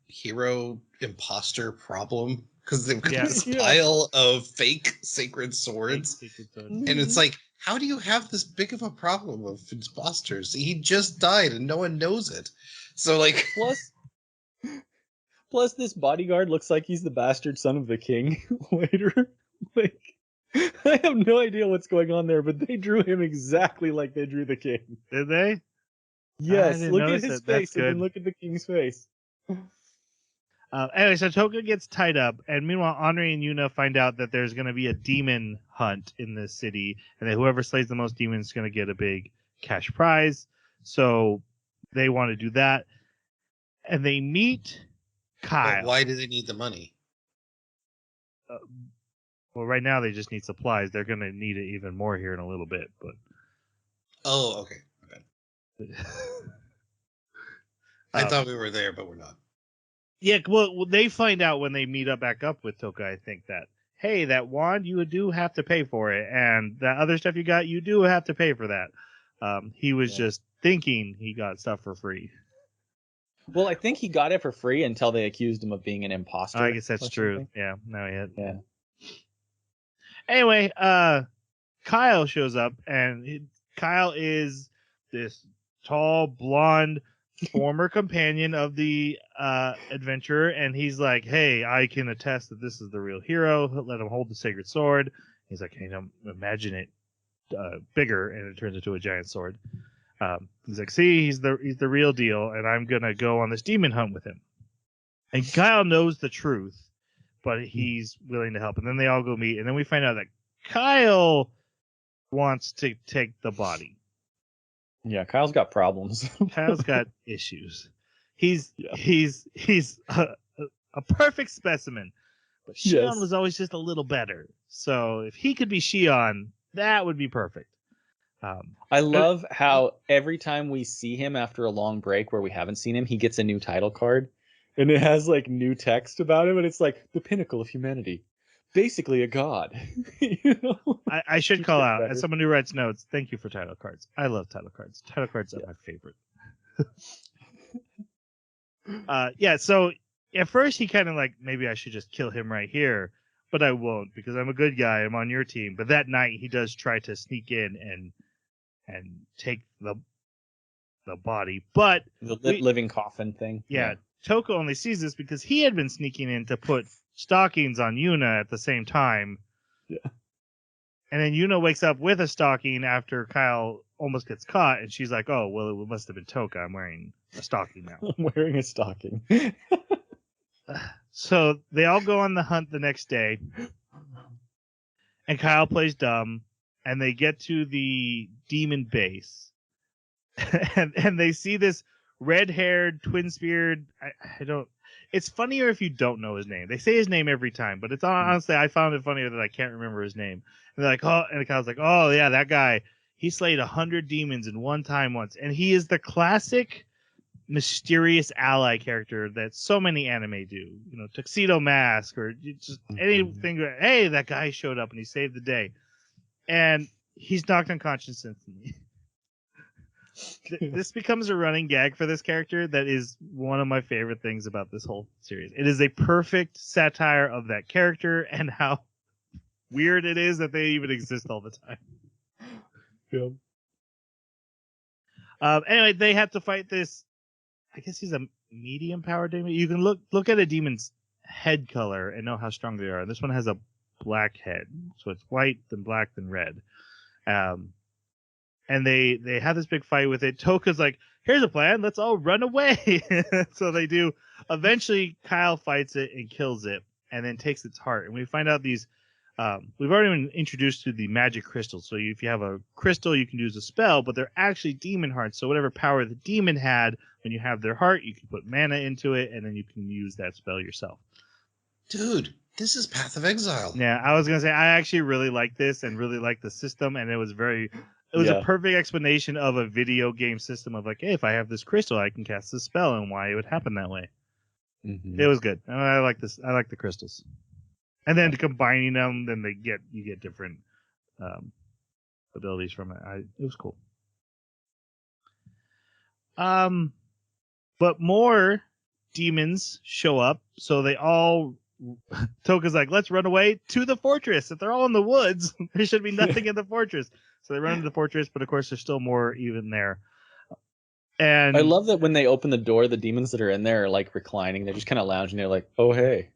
hero imposter problem because they've got this pile of fake sacred swords, and it's like, how do you have this big of a problem of imposters? He just died and no one knows it. So like, plus this bodyguard looks like he's the bastard son of the king later. Like, I have no idea what's going on there, but they drew him exactly like they drew the king. Did they? Yes, look at his face and then look at the king's face. Anyway, so Toka gets tied up, and meanwhile, Henri and Yuna find out that there's going to be a demon hunt in this city, and that whoever slays the most demons is going to get a big cash prize. So they want to do that, and they meet Kyle. But why do they need the money? Well, right now they just need supplies. They're going to need it even more here in a little bit, but. Oh, okay. Okay. I thought we were there, but we're not. Yeah, well, they find out when they meet up back up with Toka, I think, that, hey, that wand, you do have to pay for it, and that other stuff you got, you do have to pay for that. He was just thinking he got stuff for free. Well, I think he got it for free until they accused him of being an imposter. I guess that's true. Yeah, now he had. Yeah. Anyway, Kyle shows up, and Kyle is this tall, blonde, former companion of the adventurer, and he's like, hey, I can attest that this is the real hero. Let him hold the sacred sword. He's like, hey, imagine it bigger, and it turns into a giant sword. He's like, see, he's the real deal, and I'm gonna go on this demon hunt with him. And Kyle knows the truth, but he's willing to help. And then they all go meet, and then we find out that Kyle wants to take the body. Yeah, Kyle's got problems. Kyle's got issues. He's a perfect specimen, but Shion was always just a little better. So if he could be Shion, that would be perfect. I love how every time we see him after a long break where we haven't seen him, he gets a new title card, and it has like new text about him, and it's like the pinnacle of humanity, basically a god. You know? I should call out, as someone who writes notes, thank you for title cards. I love title cards. Title cards are my favorite. So at first he kind of like, maybe I should just kill him right here, but I won't because I'm a good guy. I'm on your team. But that night he does try to sneak in and take the body. But the living coffin thing. Yeah, Toka only sees this because he had been sneaking in to put stockings on Yuna at the same time. Yeah. And then Yuna wakes up with a stocking after Kyle almost gets caught, and she's like, oh, well, it must have been Toka. I'm wearing a stocking now. I'm wearing a stocking. So they all go on the hunt the next day, and Kyle plays dumb, and they get to the demon base, and they see this red-haired, twin-speared, I don't... It's funnier if you don't know his name. They say his name every time, but it's honestly, I found it funnier that I can't remember his name. And they're like, oh, and Kyle's like, oh yeah, that guy, he slayed 100 demons in one time once, and he is the classic mysterious ally character that so many anime do. You know, Tuxedo Mask or just anything. Hey, that guy showed up and he saved the day, and he's knocked unconscious instantly. This becomes a running gag for this character that is one of my favorite things about this whole series. It is a perfect satire of that character and how weird it is that they even exist all the time. Yeah. Anyway, they have to fight this. I guess he's a medium power demon. You can look at a demon's head color and know how strong they are. This one has a black head, so it's white, then black, then red. And they have this big fight with it. Toka's like, here's a plan. Let's all run away. So they do. Eventually, Kyle fights it and kills it and then takes its heart. And we find out these... we've already been introduced to the magic crystals. So if you have a crystal, you can use a spell, but they're actually demon hearts. So whatever power the demon had, when you have their heart, you can put mana into it, and then you can use that spell yourself. Dude, this is Path of Exile. Yeah, I was going to say, I actually really like this and really like the system, and it was a perfect explanation of a video game system of like, hey, if I have this crystal, I can cast this spell, and why it would happen that way. Mm-hmm. It was good. I like this. I like the crystals. And then combining them, then you get different abilities from it. It was cool. But more demons show up, so they all... Toka's like, let's run away to the fortress. If they're all in the woods, there should be nothing in the fortress. So they run into the fortress, but of course there's still more even there. And I love that when they open the door, the demons that are in there are like reclining. They're just kind of lounging. They're like, oh, hey.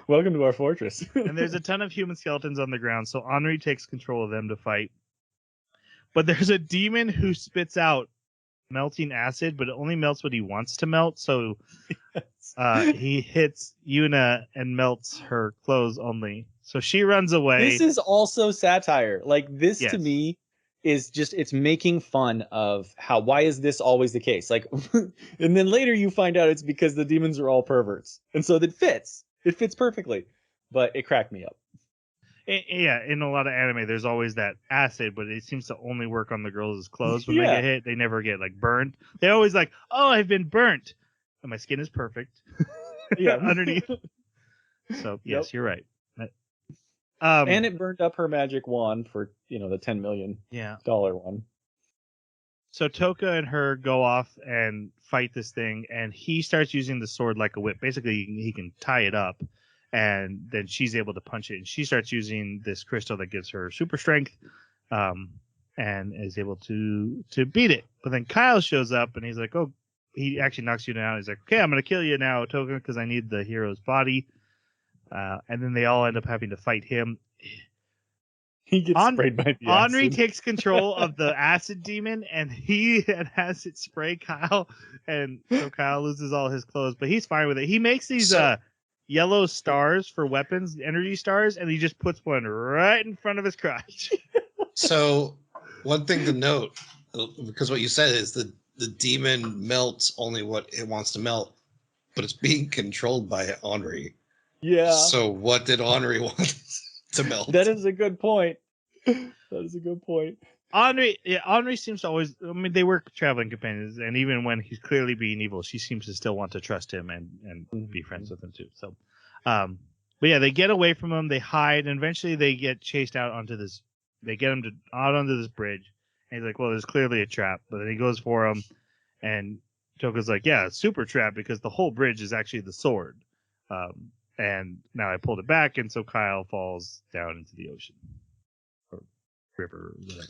Welcome to our fortress. And there's a ton of human skeletons on the ground, so Henri takes control of them to fight. But there's a demon who spits out melting acid, but it only melts what he wants to melt. So he hits Yuna and melts her clothes only. So she runs away. This is also satire. Like this to Yes. me is just it's making fun of why is this always the case? Like and then later you find out it's because the demons are all perverts. And so that fits. It fits perfectly. But it cracked me up. Yeah, in a lot of anime, there's always that acid, but it seems to only work on the girls' clothes when they get hit. They never get like burned. They always like, oh, I've been burnt, and my skin is perfect. Yeah, underneath. So yes, you're right. And it burned up her magic wand for the $10 million one. So Toka and her go off and fight this thing, and he starts using the sword like a whip. Basically, he can tie it up. And then she's able to punch it, and she starts using this crystal that gives her super strength, and is able to beat it. But then Kyle shows up, and he's like, "Oh," he actually knocks you down. He's like, "Okay, I'm gonna kill you now, Token, because I need the hero's body." And then they all end up having to fight him. He gets sprayed by the Henri acid. takes control of the acid demon, and he has it spray Kyle, and so Kyle loses all his clothes, but he's fine with it. He makes these yellow stars for weapons, energy stars, and he just puts one right in front of his crotch. So, one thing to note, because what you said is the demon melts only what it wants to melt, but it's being controlled by Henri. Yeah. So, what did Henri want to melt? That is a good point. Henri seems to always, I mean, they were traveling companions, and even when he's clearly being evil, she seems to still want to trust him and be friends with him too. So, but yeah, they get away from him, they hide, and eventually they get chased out onto this, they get him out onto this bridge, and he's like, well, there's clearly a trap, but then he goes for him, and Toka's like, yeah, it's super trap, because the whole bridge is actually the sword. And now I pulled it back, and so Kyle falls down into the ocean. Or river, whatever.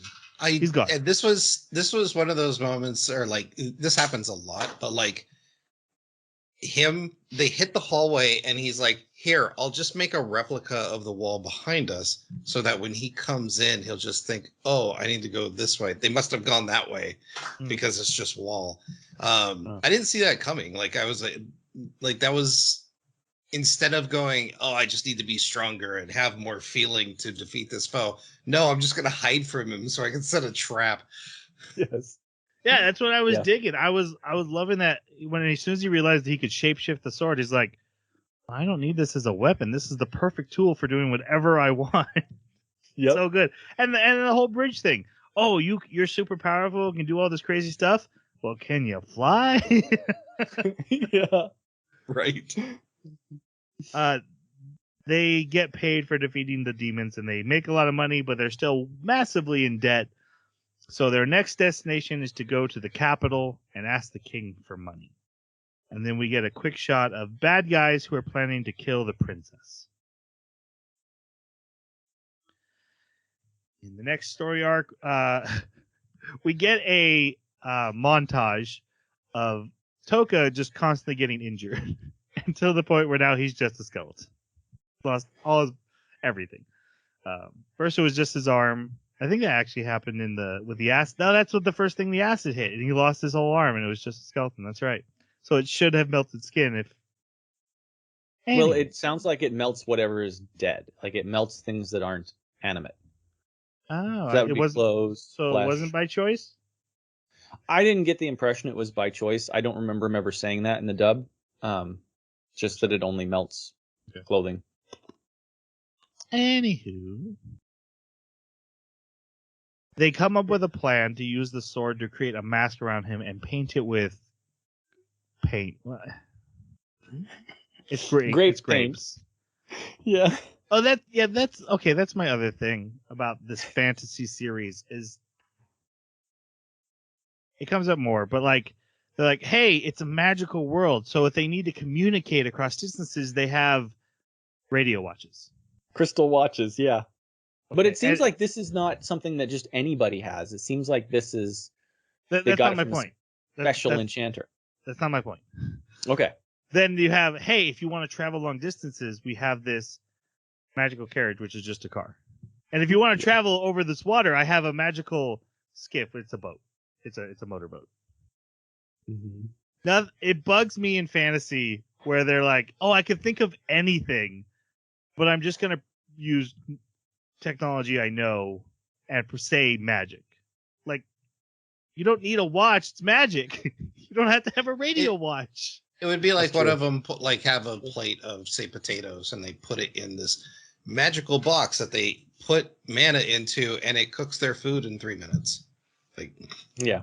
He's gone. And this was one of those moments, or like this happens a lot, but like they hit the hallway and he's like, here, I'll just make a replica of the wall behind us so that when he comes in, he'll just think, oh, I need to go this way. They must have gone that way because it's just wall. I didn't see that coming. Like I was like that was, instead of going, oh, I just need to be stronger and have more feeling to defeat this foe. No, I'm just going to hide from him so I can set a trap. Yes. Yeah, that's what I was digging. I was loving that when as soon as he realized he could shapeshift the sword, he's like, I don't need this as a weapon. This is the perfect tool for doing whatever I want. Yep. So good. And the whole bridge thing. Oh, you're super powerful, can do all this crazy stuff. Well, can you fly? Yeah. Right. They get paid for defeating the demons, and they make a lot of money, but they're still massively in debt. So their next destination is to go to the capital and ask the king for money. And then we get a quick shot of bad guys who are planning to kill the princess. In the next story arc, we get a montage of Toka just constantly getting injured until the point where now he's just a skeleton. Lost everything. First it was just his arm. I think that actually happened with the acid. No, that's what the first thing the acid hit, and he lost his whole arm, and it was just a skeleton. That's right. So it should have melted skin if. Anyway. Well, it sounds like it melts whatever is dead. Like it melts things that aren't animate. Oh, so that would be clothes. So flesh. It wasn't by choice? I didn't get the impression it was by choice. I don't remember him ever saying that in the dub. Just that it only melts clothing. Anywho, they come up with a plan to use the sword to create a mask around him and paint it with paint. It's great. Grape it's grapes. Yeah. Oh, that's okay. That's my other thing about this fantasy series is it comes up more, but like they're like, hey, it's a magical world, so if they need to communicate across distances, they have radio watches, crystal watches. Yeah, okay. But it seems like this is not something that just anybody has. It seems like this is that's not my point. Special enchanter. That's not my point. Okay. Then you have, hey, if you want to travel long distances, we have this magical carriage, which is just a car. And if you want to travel over this water, I have a magical skiff. It's a boat. It's a motorboat. Mm-hmm. Now, it bugs me in fantasy where they're like, oh, I could think of anything, but I'm just going to use technology I know and say magic. Like, you don't need a watch. It's magic. You don't have to have a radio watch. It would be like That's one true. of them have a plate of, say, potatoes, and they put it in this magical box that they put mana into, and it cooks their food in 3 minutes. Like, Yeah,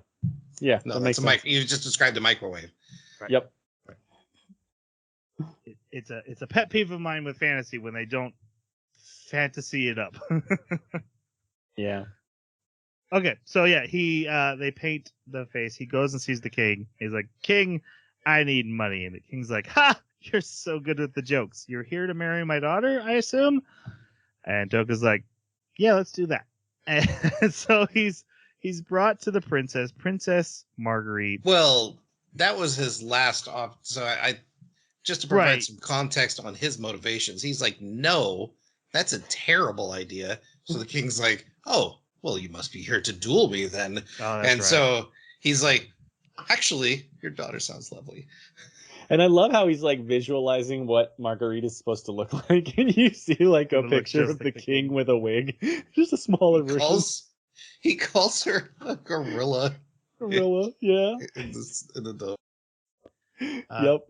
no, that that's makes sense. You just described a microwave. Right. Yep. It's a pet peeve of mine with fantasy when they don't fantasy it up. Yeah. Okay, so yeah, they paint the face. He goes and sees the king. He's like, King, I need money. And the king's like, ha, you're so good with the jokes. You're here to marry my daughter, I assume? And Toka's like, yeah, let's do that. And so he's brought to the Princess Marguerite. Well, that was his last off. So I just to provide some context on his motivations, he's like, no, that's a terrible idea. So the king's like, oh, well, you must be here to duel me then. Oh, that's right. So he's like, actually, your daughter sounds lovely. And I love how he's like visualizing what Marguerite is supposed to look like. And you see like a picture of the king with a wig, just a smaller version. He calls her a gorilla. Gorilla, yeah. In the Yep.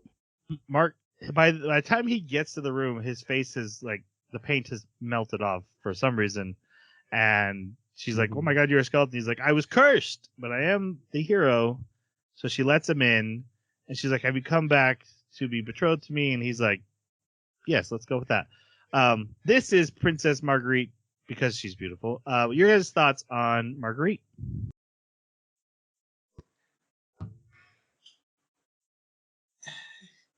Mark, by the time he gets to the room, his face is like the paint has melted off for some reason. And she's like, oh my God, you're a skeleton. He's like, I was cursed, but I am the hero. So she lets him in. And she's like, have you come back to be betrothed to me? And he's like, yes, let's go with that. This is Princess Marguerite because she's beautiful. Your guys' thoughts on Marguerite?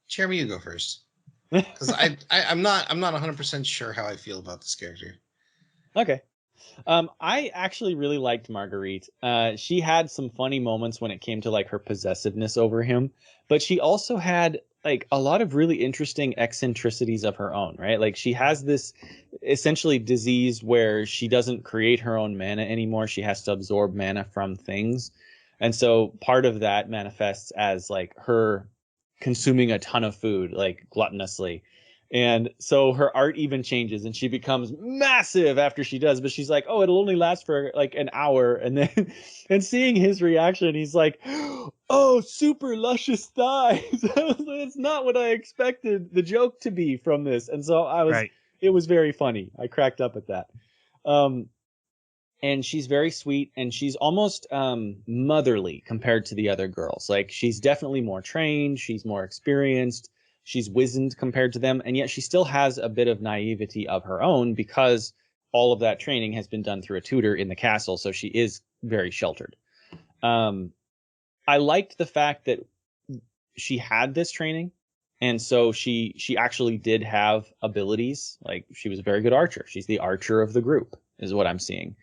Jeremy, you go first. Because I'm not 100% sure how I feel about this character. Okay. I actually really liked Marguerite. She had some funny moments when it came to like her possessiveness over him, but she also had like a lot of really interesting eccentricities of her own, right? Like she has this essentially disease where she doesn't create her own mana anymore. She has to absorb mana from things. And so part of that manifests as like her consuming a ton of food, like gluttonously. And so her art even changes and she becomes massive after she does, but she's like, oh, it'll only last for like an hour. And then, and seeing his reaction, he's like, oh, super luscious thighs. It's not what I expected the joke to be from this. And so it was very funny. I cracked up at that. And she's very sweet and she's almost motherly compared to the other girls. Like she's definitely more trained. She's more experienced. She's wizened compared to them, and yet she still has a bit of naivety of her own because all of that training has been done through a tutor in the castle, so she is very sheltered. I liked the fact that she had this training, and so she actually did have abilities. Like she was a very good archer. She's the archer of the group, is what I'm seeing.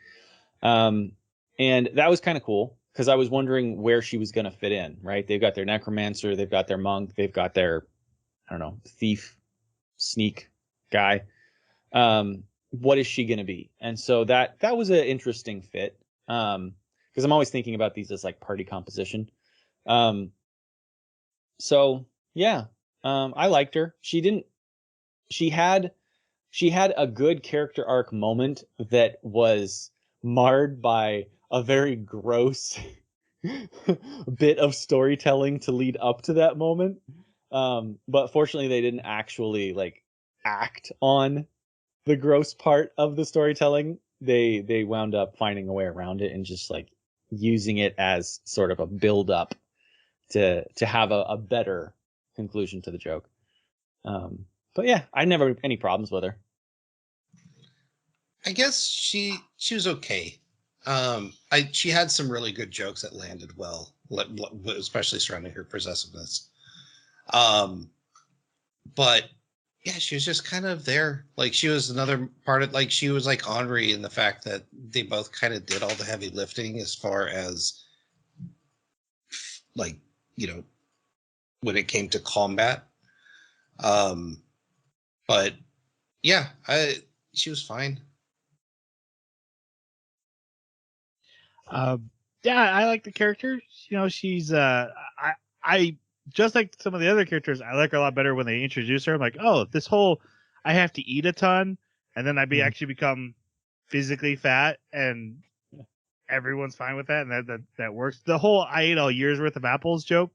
And that was kind of cool because I was wondering where she was going to fit in, right? They've got their necromancer, they've got their monk, they've got their I don't know, thief, sneak guy. What is she going to be? And so that was an interesting fit. Because I'm always thinking about these as like party composition. So yeah, I liked her. She had a good character arc moment that was marred by a very gross bit of storytelling to lead up to that moment. But fortunately they didn't actually like act on the gross part of the storytelling. They wound up finding a way around it and just like using it as sort of a build up to have a better conclusion to the joke. But yeah, I never had any problems with her. I guess she was okay. She had some really good jokes that landed well, especially surrounding her possessiveness. But yeah, she was just kind of there. Like she was another part of, like she was like Henri in the fact that they both kind of did all the heavy lifting as far as like, when it came to combat. But yeah, she was fine. Yeah, I like the character. You know, she's I just like some of the other characters. I like her a lot better when they introduce her. I'm like, oh, this whole I have to eat a ton, and then actually become physically fat, and everyone's fine with that, and that works. The whole I ate all year's worth of apples joke,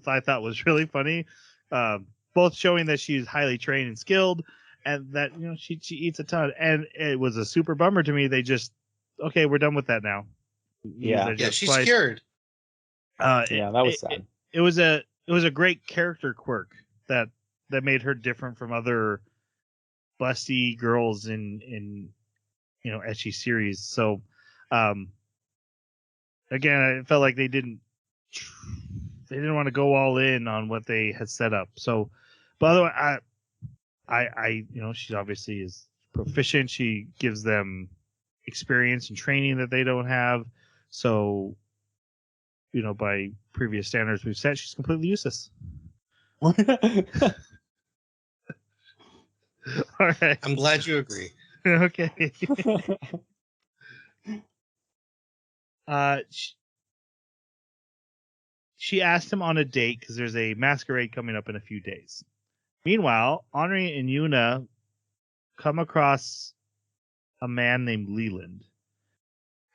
I thought was really funny. Both showing that she's highly trained and skilled, and that she eats a ton. And it was a super bummer to me. They just okay, we're done with that now. Yeah, she's cured. Yeah, that was sad. It was a great character quirk that made her different from other busty girls in ecchi series. So again, I felt like they didn't want to go all in on what they had set up. So, but otherwise, I she obviously is proficient. She gives them experience and training that they don't have. So, by previous standards we've set, she's completely useless. All right. I'm glad you agree. Okay. She asked him on a date because there's a masquerade coming up in a few days. Meanwhile, Henri and Yuna come across a man named Leland.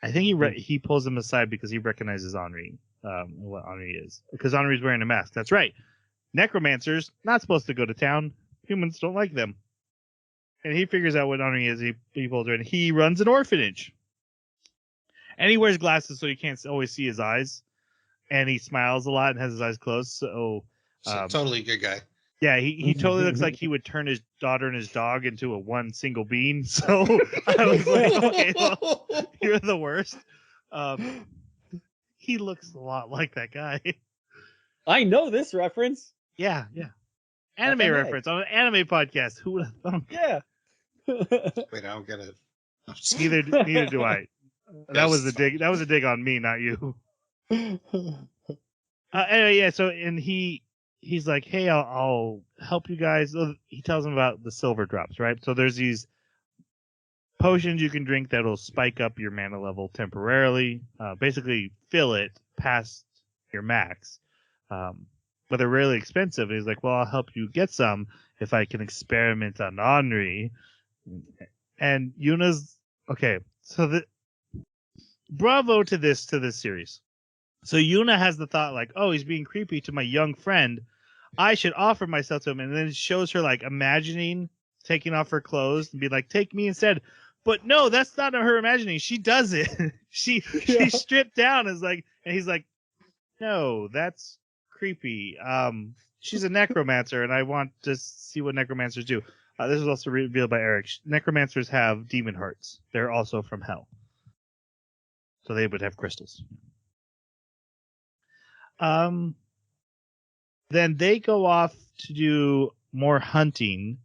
I think he pulls him aside because he recognizes Henri, what Henri is. Because Henri's wearing a mask. That's right. Necromancers, not supposed to go to town. Humans don't like them. And he figures out what Henri is. He pulls her in. He runs an orphanage. And he wears glasses so you can't always see his eyes. And he smiles a lot and has his eyes closed. So totally a good guy. Yeah, he totally looks like he would turn his daughter and his dog into one single bean. So I was like, okay, well, you're the worst. He looks a lot like that guy. I know this reference. Yeah. Anime reference on an anime podcast. Who would have thunk? Yeah. Wait, I don't get it. Neither do I. That was a dig. That was a dig on me, not you. Anyway, yeah. So he's like, hey, I'll help you guys. He tells them about the silver drops, right? So there's these potions you can drink that'll spike up your mana level temporarily, basically fill it past your max. But they're really expensive. And he's like, well, I'll help you get some if I can experiment on Henri. And Yuna's okay. So bravo to this series. So Yuna has the thought like, oh, he's being creepy to my young friend. I should offer myself to him. And then it shows her like imagining taking off her clothes and be like, take me instead. But no, that's not her imagining. She does it. she stripped down and he's like, no, that's creepy. She's a necromancer and I want to see what necromancers do. This was also revealed by Eric. Necromancers have demon hearts. They're also from hell. So they would have crystals. Then they go off to do more hunting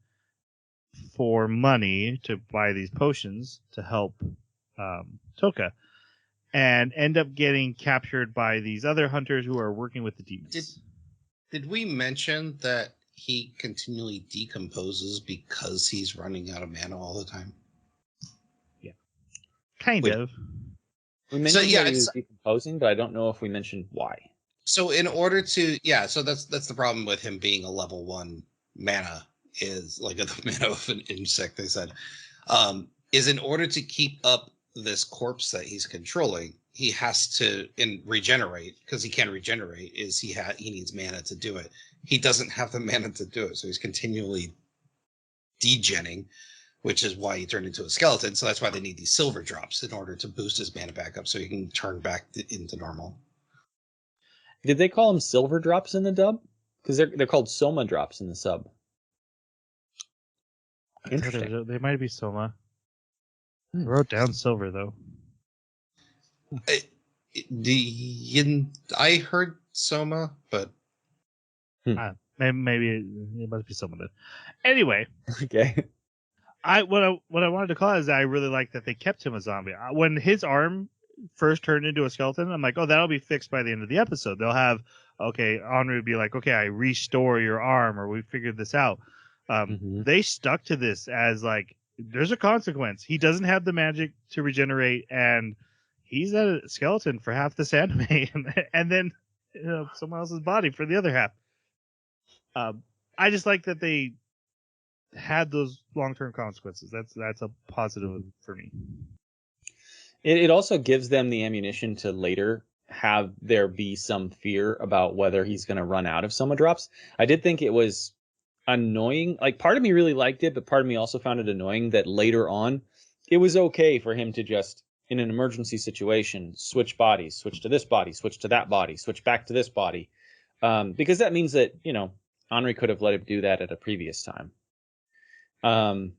for money to buy these potions to help Toka, and end up getting captured by these other hunters who are working with the demons. Did we mention that he continually decomposes because he's running out of mana all the time? Yeah, kind of. We mentioned that he was decomposing, but I don't know if we mentioned why. So in order to, so that's the problem with him being a level 1 mana is like the mana of an insect. They said, is in order to keep up this corpse that he's controlling, he has to regenerate because he can't regenerate. He needs mana to do it. He doesn't have the mana to do it, so he's continually degenning, which is why he turned into a skeleton. So that's why they need these silver drops in order to boost his mana back up, so he can turn back into normal. Did they call them silver drops in the dub? Because they're called Soma drops in the sub. Interesting. They might be Soma. I wrote down silver though. I heard Soma, but maybe it must be Soma then. Anyway, okay. What I wanted to call it is that I really like that they kept him a zombie. When his arm first turned into a skeleton, I'm like, oh, that'll be fixed by the end of the episode. They'll have Henri would be like, okay, I restore your arm, or we figured this out. They stuck to this as like, there's a consequence. He doesn't have the magic to regenerate, and he's a skeleton for half this anime, and then someone else's body for the other half. I just like that they had those long-term consequences. That's a positive for me. It also gives them the ammunition to later have there be some fear about whether he's going to run out of Soma drops. I did think it was annoying. Like, part of me really liked it, but part of me also found it annoying that later on it was okay for him to just, in an emergency situation, switch bodies, switch to this body, switch to that body, switch back to this body. Because that means that, Henri could have let him do that at a previous time. And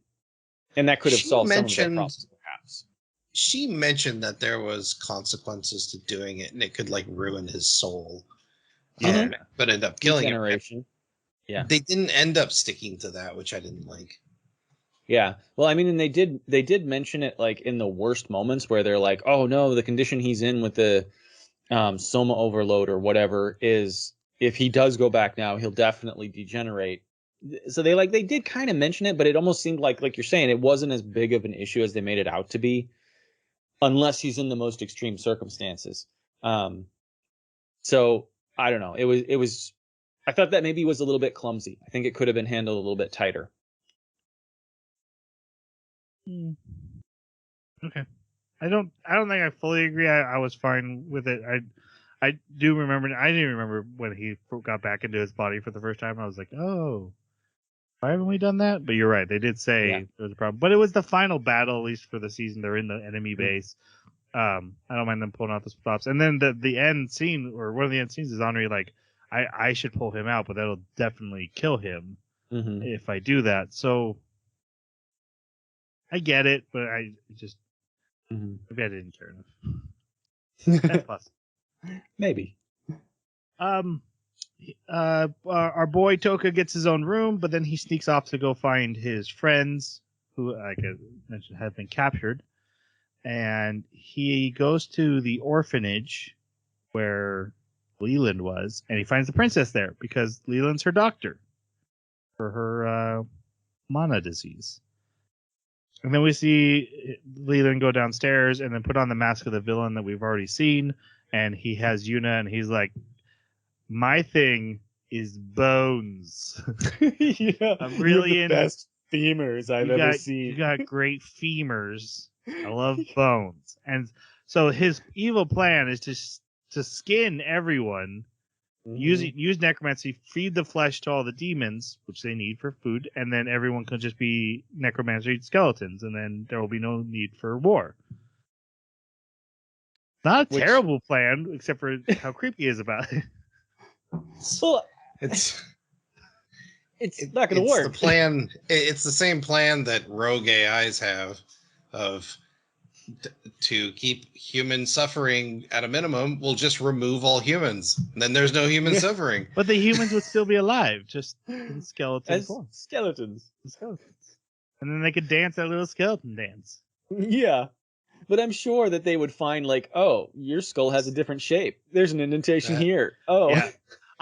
that could have solved some of their problems, perhaps. She mentioned that there was consequences to doing it, and it could like ruin his soul. But end up killing him. Yeah, they didn't end up sticking to that, which I didn't like. Yeah, well, I mean, and they did mention it like in the worst moments where they're like, oh no, the condition he's in with the soma overload or whatever is, if he does go back now, he'll definitely degenerate. So they did kind of mention it, but it almost seemed like you're saying, it wasn't as big of an issue as they made it out to be, unless he's in the most extreme circumstances. So I don't know. It was. I thought that maybe was a little bit clumsy. I think it could have been handled a little bit tighter. Okay. I don't think I fully agree. I was fine with it. I do remember. I didn't remember when he got back into his body for the first time. I was like, oh, why haven't we done that? But you're right. They did say there was a problem. But it was the final battle, at least for the season. They're in the enemy base. I don't mind them pulling out the stops. And then the end scene, or one of the end scenes, is Henri like, I should pull him out, but that'll definitely kill him if I do that. So I get it, but I just maybe I didn't care enough. Plus. Maybe. Our boy Toka gets his own room, but then he sneaks off to go find his friends, who, like I mentioned, have been captured. And he goes to the orphanage where Leland was, and he finds the princess there because Leland's her doctor for her mana disease. And then we see Leland go downstairs and then put on the mask of the villain that we've already seen, and he has Yuna, and he's like, my thing is bones. Yeah, I'm really the best femurs I've ever seen. You got great femurs. I love bones. And so his evil plan is to skin everyone, use necromancy, feed the flesh to all the demons, which they need for food, and then everyone can just be necromancy skeletons, and then there will be no need for war. Not a terrible plan, except for how creepy he is about it. Well, it's not going to work. The plan. It's the same plan that rogue AIs have of to keep human suffering at a minimum. We'll just remove all humans, and then there's no human suffering. But the humans would still be alive, just in skeleton form. Skeletons. And then they could dance that little skeleton dance. Yeah. But I'm sure that they would find, like, oh, your skull has a different shape. There's an indentation here. Oh. Yeah.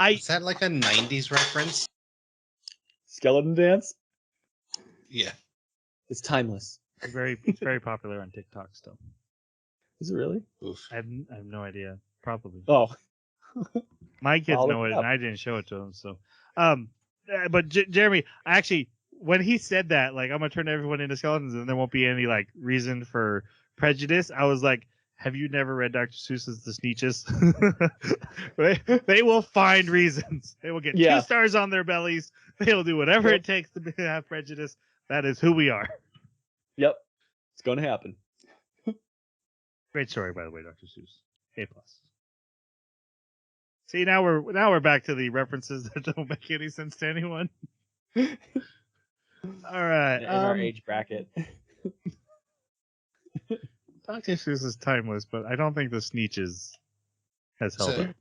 Is that like a 90s reference? Skeleton dance? Yeah. It's timeless. It's very popular on TikTok still. Is it really? Oof. I have no idea. Probably. Oh. My kids know it, and I didn't show it to them. So, but Jeremy, actually, when he said that, like, I'm gonna turn everyone into skeletons, and there won't be any like reason for prejudice, I was like, have you never read Dr. Seuss's The Sneetches? They will find reasons. They will get 2 stars on their bellies. They will do whatever it takes to have prejudice. That is who we are. Yep. It's going to happen. Great story, by the way, Dr. Seuss. A+. See, now we're back to the references that don't make any sense to anyone. All right. In our age bracket. Dr. Seuss is timeless, but I don't think the Sneetches has held up.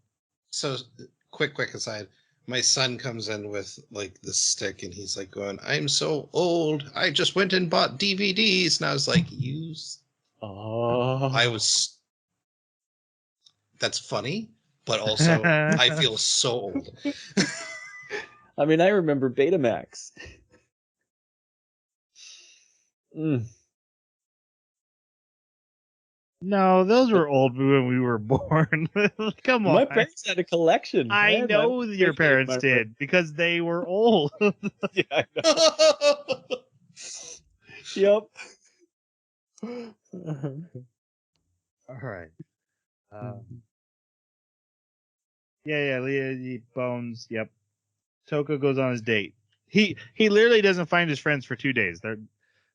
So, quick aside. My son comes in with like this stick, and he's like going, "I'm so old. I just went and bought DVDs." And I was like, That's funny, but also I feel so old. I mean, I remember Betamax. No, those were old when we were born. Come on. My parents had a collection. I man. know your parents did because they were old. Yeah, I know. Yep. All right. Yeah, Leah Bones. Yep. Toka goes on his date. He literally doesn't find his friends for 2 days.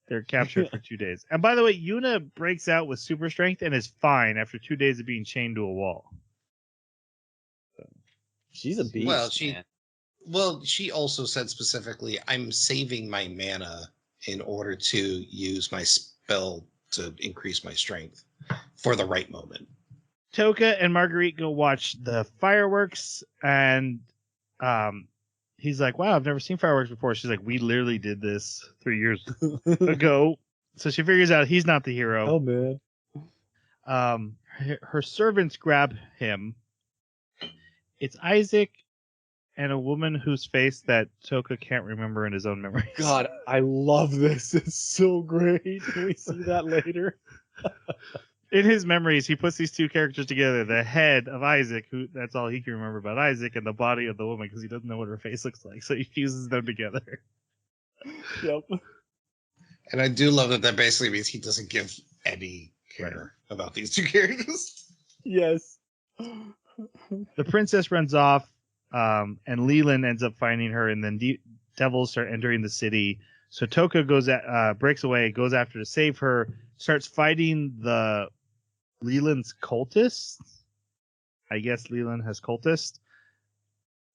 They're captured for 2 days. And by the way, Yuna breaks out with super strength and is fine after 2 days of being chained to a wall. She's a beast. Well, she also said specifically, "I'm saving my mana in order to use my spell to increase my strength for the right moment." Toka and Marguerite go watch the fireworks, and he's like, "Wow, I've never seen fireworks before." She's like, "We literally did this 3 years ago." So she figures out he's not the hero. Oh man. Her servants grab him. It's Isaac and a woman whose face that Toka can't remember in his own memories. God, I love this. It's so great. Can we see that later? In his memories, he puts these two characters together: the head of Isaac, who that's all he can remember about Isaac, and the body of the woman because he doesn't know what her face looks like. So he fuses them together. Yep. And I do love that basically means he doesn't give any care about these two characters. Yes. The princess runs off, and Leland ends up finding her, and then devils start entering the city. So Toka breaks away, goes after to save her, starts fighting the Leland's cultists. I guess Leland has cultists.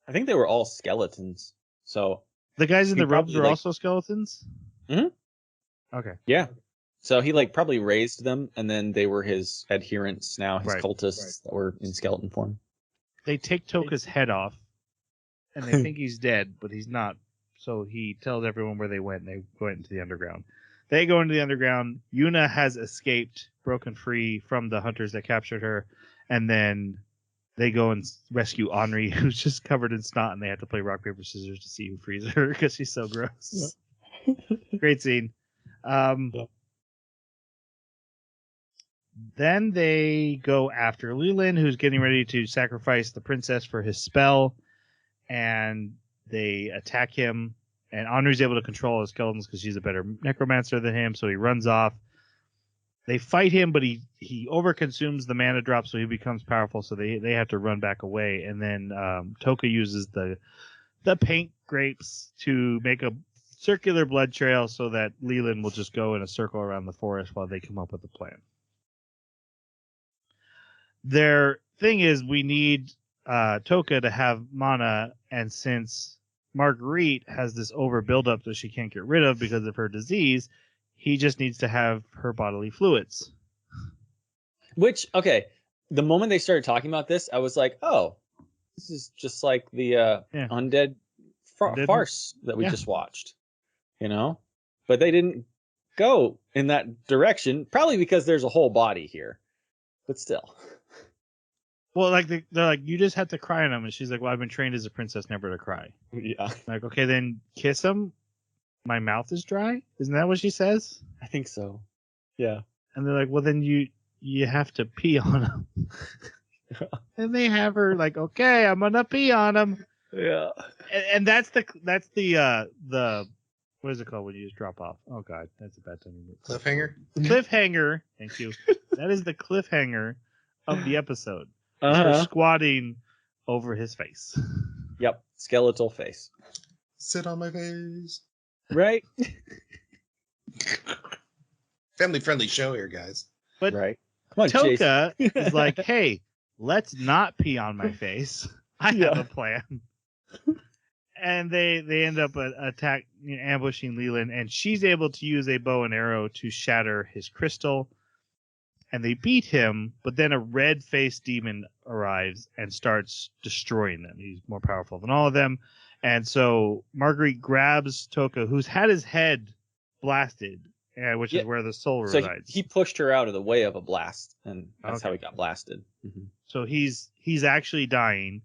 I think they were all skeletons. So the guys in the robes were also skeletons? Mm-hmm. Okay. Yeah. So he probably raised them, and then they were his adherents now, his cultists that were in skeleton form. They take Toka's head off, and they think he's dead, but he's not. So he tells everyone where they went, and they went into the underground. They go into the underground. Yuna has escaped, broken free from the hunters that captured her, and then they go and rescue Henri, who's just covered in snot, and they have to play rock, paper, scissors to see who frees her because she's so gross. Great scene. Then they go after Leland, who's getting ready to sacrifice the princess for his spell, and they attack him. And Henri's able to control his skeletons because she's a better necromancer than him, so he runs off. They fight him, but he overconsumes the mana drop, so he becomes powerful, so they have to run back away. And then Toka uses the paint grapes to make a circular blood trail so that Leland will just go in a circle around the forest while they come up with a plan. Their thing is we need Toka to have mana, and since Marguerite has this over buildup that she can't get rid of because of her disease, he just needs to have her bodily fluids. Which, okay, the moment they started talking about this, I was like, oh, this is just like the undead farce that we just watched, you know? But they didn't go in that direction, probably because there's a whole body here. But still. Well, they're like, you just have to cry on him. And she's like, well, I've been trained as a princess never to cry. Yeah. Like, okay, then kiss him. My mouth is dry. Isn't that what she says? I think so. Yeah. And they're like, well, then you have to pee on him. And they have her like, okay, I'm gonna pee on him. Yeah. And that's the what is it called when you just drop off? Oh God, that's a bad time. Cliffhanger. Cliffhanger. Thank you. That is the cliffhanger of the episode. Her squatting over his face. Yep. Skeletal face. Sit on my face. Right. Family friendly show here, guys. But right. Come on, Toka is like, hey, let's not pee on my face. I have a plan. And they end up ambushing Leland, and she's able to use a bow and arrow to shatter his crystal. And they beat him, but then a red-faced demon arrives and starts destroying them. He's more powerful than all of them. And so Marguerite grabs Toka, who's had his head blasted, which is where the soul resides. So he pushed her out of the way of a blast, and that's how he got blasted. Mm-hmm. So he's actually dying,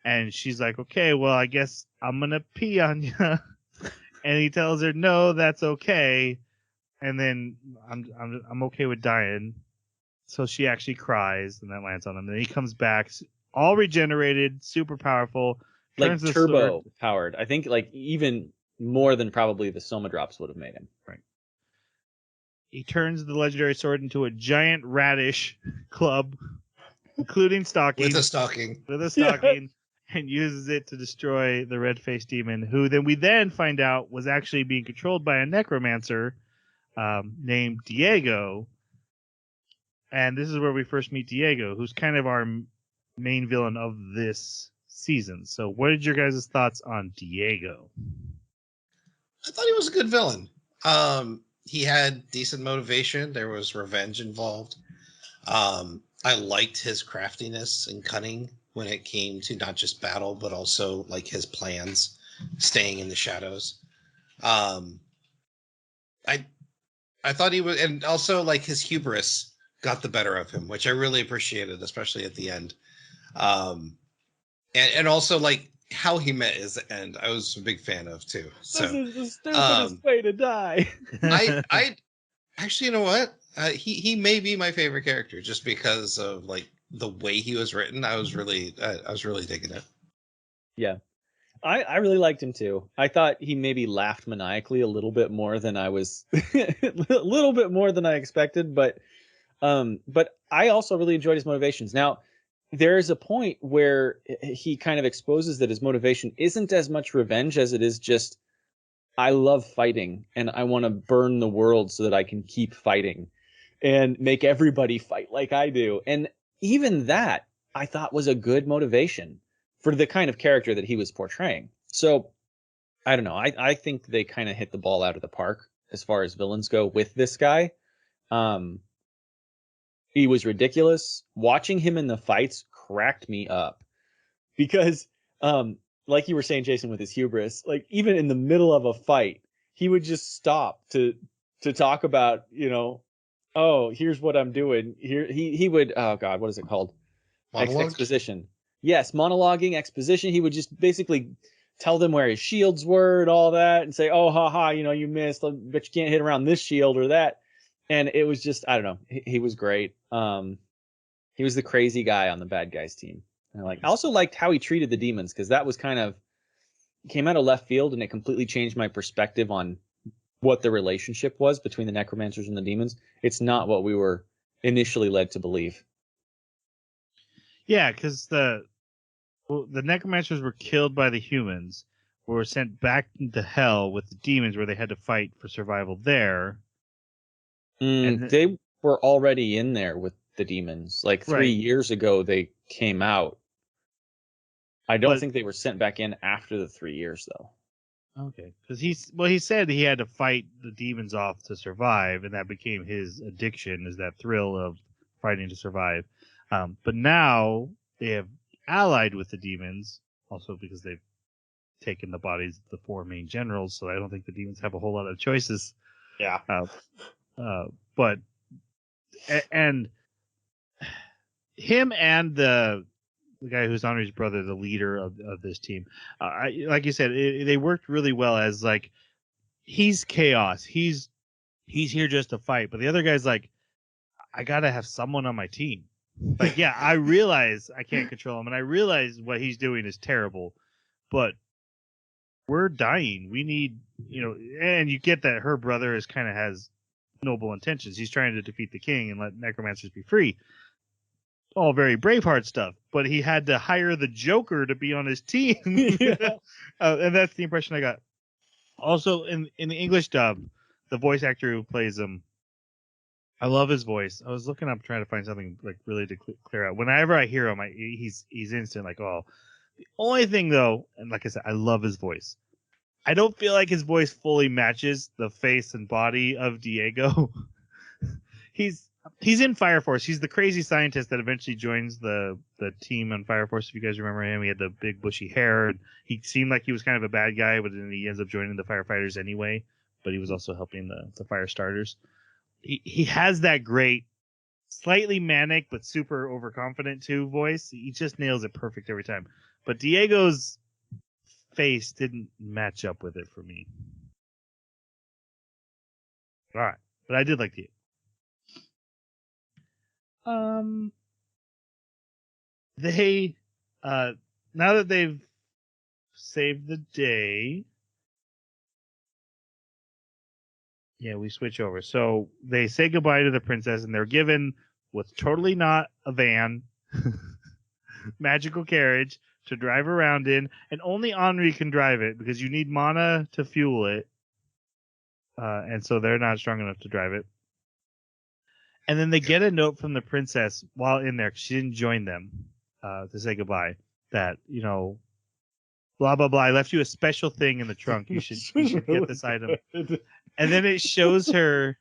and she's like, okay, well, I guess I'm going to pee on you. And he tells her, no, that's okay. And then I'm okay with dying. So she actually cries, and that lands on him. And then he comes back, all regenerated, super powerful. Like Turns the turbo sword. powered. I think like even more than probably the Soma drops would have made him. Right. He turns the legendary sword into a giant radish club, including stocking. With a stocking. With a stocking. And uses it to destroy the red-faced demon, who we then find out was actually being controlled by a necromancer named Diego. And this is where we first meet Diego, who's kind of our main villain of this season. So what did your guys' thoughts on Diego? I thought he was a good villain. He had decent motivation. There was revenge involved. I liked his craftiness and cunning when it came to not just battle, but also like his plans, staying in the shadows. I thought he was, and also like his hubris got the better of him, which I really appreciated, especially at the end. And also like how he met his end, I was a big fan of too. So this is the stupidest way to die. I actually, you know what? He may be my favorite character just because of like the way he was written. I was really digging it. Yeah. I really liked him too. I thought he maybe laughed maniacally a little bit more than I was a little bit more than I expected, but I also really enjoyed his motivations. Now, there's a point where he kind of exposes that his motivation isn't as much revenge as it is just I love fighting and I want to burn the world so that I can keep fighting and make everybody fight like I do. And even that I thought was a good motivation for the kind of character that he was portraying. So I don't know. I think they kind of hit the ball out of the park as far as villains go with this guy. He was ridiculous. Watching him in the fights cracked me up because, like you were saying, Jason, with his hubris, like even in the middle of a fight, he would just stop to talk about, oh, here's what I'm doing. Here he would, oh God, what is it called? Exposition. Yes, monologuing, exposition. He would just basically tell them where his shields were and all that and say, oh, haha, you missed, but you can't hit around this shield or that. And it was just, I don't know. He was great. He was the crazy guy on the bad guys team. And I also liked how he treated the demons because that was kind of came out of left field and it completely changed my perspective on what the relationship was between the necromancers and the demons. It's not what we were initially led to believe. Yeah, because the necromancers were killed by the humans, were sent back into hell with the demons, where they had to fight for survival there. And they were already in there with the demons. Like 3 years ago, they came out. I don't think they were sent back in after the 3 years, though. Okay, because he said he had to fight the demons off to survive, and that became his addiction, is that thrill of fighting to survive. But now they have allied with the demons, also because they've taken the bodies of the 4 main generals, so I don't think the demons have a whole lot of choices. Yeah. But and him and the guy who's Henri's brother, the leader of this team, like you said, they worked really well as like he's chaos. He's here just to fight, but the other guy's like, I gotta have someone on my team. Like, yeah, I realize I can't control him, and I realize what he's doing is terrible, but we're dying. We need, and you get that her brother has noble intentions. He's trying to defeat the king and let necromancers be free. All very Braveheart stuff, but he had to hire the Joker to be on his team. And that's the impression I got. Also, in the English dub, the voice actor who plays him, I love his voice. I was looking up trying to find something like really to clear out. Whenever I hear him, he's instant like, oh. The only thing though, and like I said, I love his voice. I don't feel like his voice fully matches the face and body of Diego. He's in Fire Force. He's the crazy scientist that eventually joins the team on Fire Force. If you guys remember him, he had the big bushy hair. And he seemed like he was kind of a bad guy, but then he ends up joining the firefighters anyway. But he was also helping the fire starters. He has that great, slightly manic but super overconfident too voice. He just nails it perfect every time. But Diego's face didn't match up with it for me. All right, but I did like Diego. They now that they've saved the day. Yeah, we switch over. So they say goodbye to the princess, and they're given what's totally not a van, magical carriage to drive around in, and only Henri can drive it because you need mana to fuel it, and so they're not strong enough to drive it. And then they get a note from the princess while in there, 'cause she didn't join them to say goodbye. That, blah blah blah. I left you a special thing in the trunk. You should get this item. And then it shows her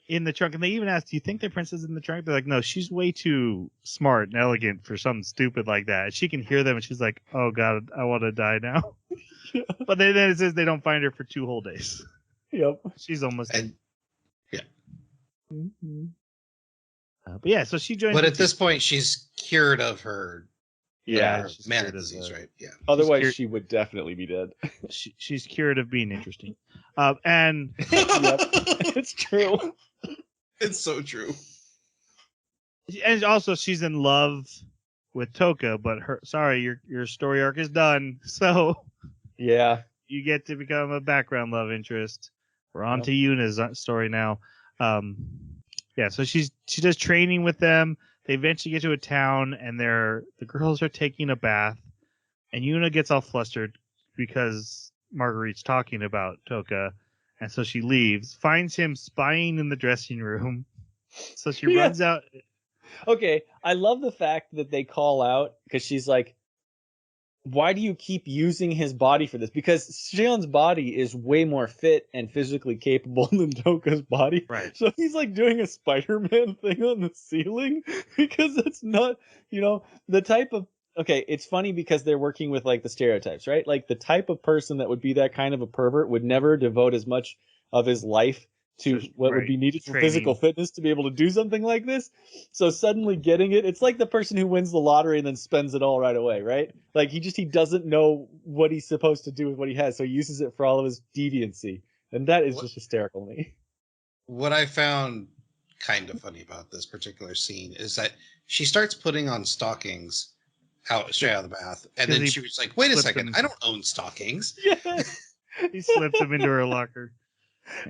in the trunk, and they even ask, "Do you think the princess is in the trunk?" They're like, "No, she's way too smart and elegant for something stupid like that." She can hear them, and she's like, "Oh God, I want to die now." Yeah. But then it says they don't find her for 2 whole days. Yep. She's almost dead. Yeah. Mm-hmm. But yeah, so she joins. But at this point, she's cured of her Yeah. she's mana cured of disease, the- right? Yeah. Otherwise, cured- she would definitely be dead. She's cured of being interesting. And Yep. It's true. It's so true. and also she's in love with Toka, but your story arc is done. So Yeah. you get to become a background love interest. We're on to Yuna's story now. Yeah, so she does training with them. They eventually get to a town, and the girls are taking a bath, and Yuna gets all flustered because Marguerite's talking about Toka, and so she leaves, finds him spying in the dressing room. So she Yeah. runs out. Okay, I love the fact that they call out because she's like, why do you keep using his body for this? Because Shion's body is way more fit and physically capable than Toka's body. Right. So he's like doing a Spider-Man thing on the ceiling because that's not, the type of. Okay, it's funny because they're working with like the stereotypes, right? Like the type of person that would be that kind of a pervert would never devote as much of his life to what would be needed for Training. physical fitness to be able to do something like this. So suddenly getting it's like the person who wins the lottery and then spends it all right away, right? Like he doesn't know what he's supposed to do with what he has, so he uses it for all of his deviancy. And that is just hysterical to me. What I found kind of funny about this particular scene is that she starts putting on stockings straight out of the bath, and then she was like, "Wait a second, I don't own stockings." Yeah. He slips them into her locker.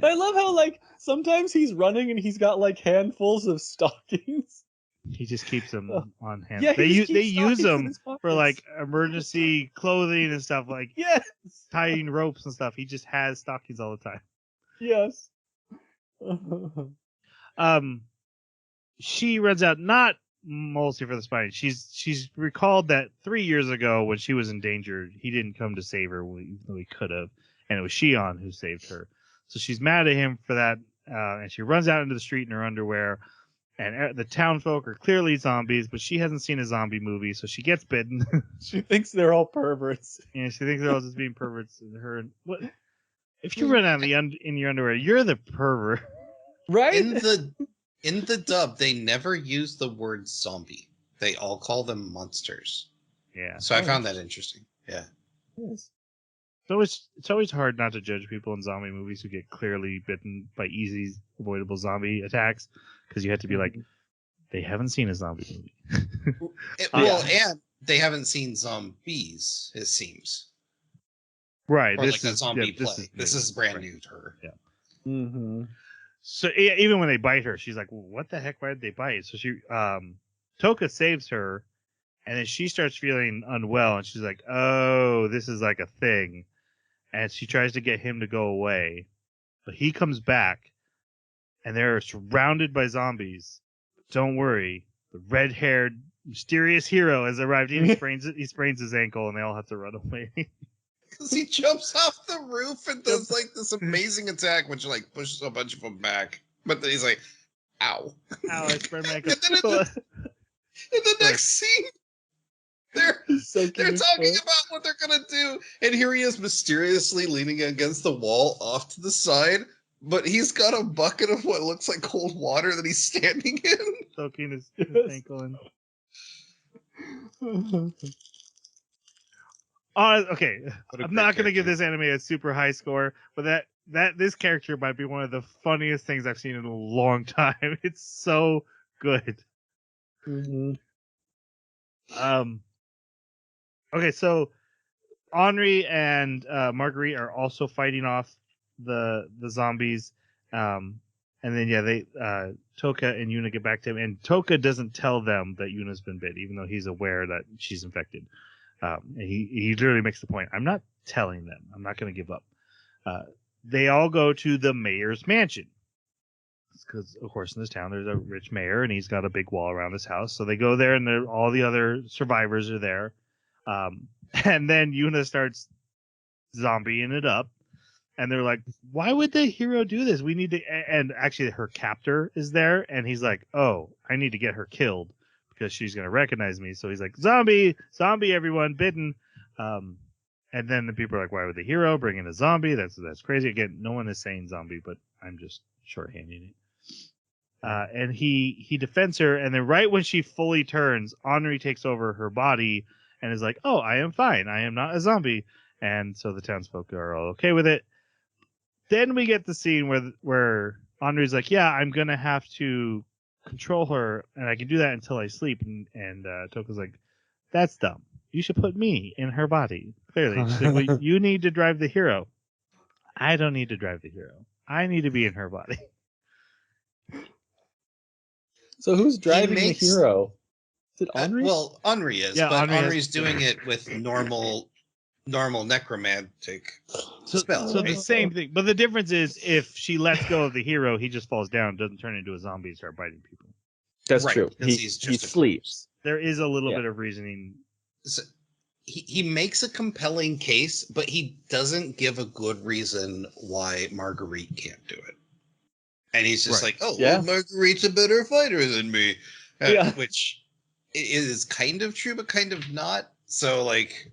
I love how like sometimes he's running and he's got like handfuls of stockings. He just keeps them on hand. Yeah, they use stockings in them his pockets. for like emergency clothing and stuff, like Yes. tying ropes and stuff. He just has stockings all the time. Yes. She runs out, not mostly for the spine. She's recalled that 3 years ago when she was in danger, he didn't come to save her, even though he could have, and it was Shion who saved her. So she's mad at him for that, and she runs out into the street in her underwear. And the town folk are clearly zombies, but she hasn't seen a zombie movie, so she gets bitten. She thinks they're all perverts. And she thinks they're all just being perverts. And what? If you run out in your underwear, you're the pervert, right? In the dub, they never use the word zombie. They all call them monsters. Yeah. So I found that interesting. Yeah. Yes. So it's always hard not to judge people in zombie movies who get clearly bitten by easy avoidable zombie attacks, because you have to be like, they haven't seen a zombie movie. And they haven't seen zombies, it seems. Right. Or like a zombie play. This is brand new to her. Yeah. Mm-hmm. So even when they bite her, she's like, well, what the heck? Why did they bite? So Toka saves her, and then she starts feeling unwell, and she's like, oh, this is like a thing. And she tries to get him to go away, but he comes back, and they're surrounded by zombies. Don't worry, the red-haired mysterious hero has arrived. He sprains his ankle, and they all have to run away. Because he jumps off the roof and does like this amazing attack, which like pushes a bunch of them back. But then he's like, "Ow! Ow! I sprained my ankle." And then in the next scene, they're talking about what they're gonna do, and here he is mysteriously leaning against the wall off to the side, but he's got a bucket of what looks like cold water that he's standing in, soaking his ankle in. Okay, I'm not going to give this anime a super high score, but this character might be one of the funniest things I've seen in a long time. It's so good. Mm-hmm. Okay, so Henri and Marguerite are also fighting off the zombies. And then they Toka and Yuna get back to him, and Toka doesn't tell them that Yuna's been bit, even though he's aware that she's infected. And he literally makes the point, I'm not telling them. I'm not going to give up. They all go to the mayor's mansion. Because, of course, in this town, there's a rich mayor, and he's got a big wall around his house. So they go there, and all the other survivors are there. And then Yuna starts zombieing it up. And they're like, why would the hero do this? We need to... And actually, her captor is there, and he's like, oh, I need to get her killed because she's going to recognize me. So he's like, zombie, everyone, bitten. And then the people are like, why would the hero bring in a zombie? That's crazy. Again, no one is saying zombie, but I'm just shorthanding it. And he defends her, and then right when she fully turns, Henri takes over her body and is like, oh, I am fine. I am not a zombie. And so the townsfolk are all okay with it. Then we get the scene where Henri's like, yeah, I'm going to have to control her, and I can do that until I sleep. And Toka's like, that's dumb. You should put me in her body. Clearly. She's like, well, you need to drive the hero. I don't need to drive the hero. I need to be in her body. So who's driving the hero? Is it Henri? Well, Henri is, Yeah, but Henri Henri's doing it with normal necromantic spells. So the same thing, but the difference is if she lets go of the hero, he just falls down, doesn't turn into a zombie, and start biting people. That's right, true. He sleeps. There is a little bit of reasoning. So he makes a compelling case, but he doesn't give a good reason why Marguerite can't do it. And he's just like, oh, well, Marguerite's a better fighter than me. Which is kind of true, but kind of not. So, like...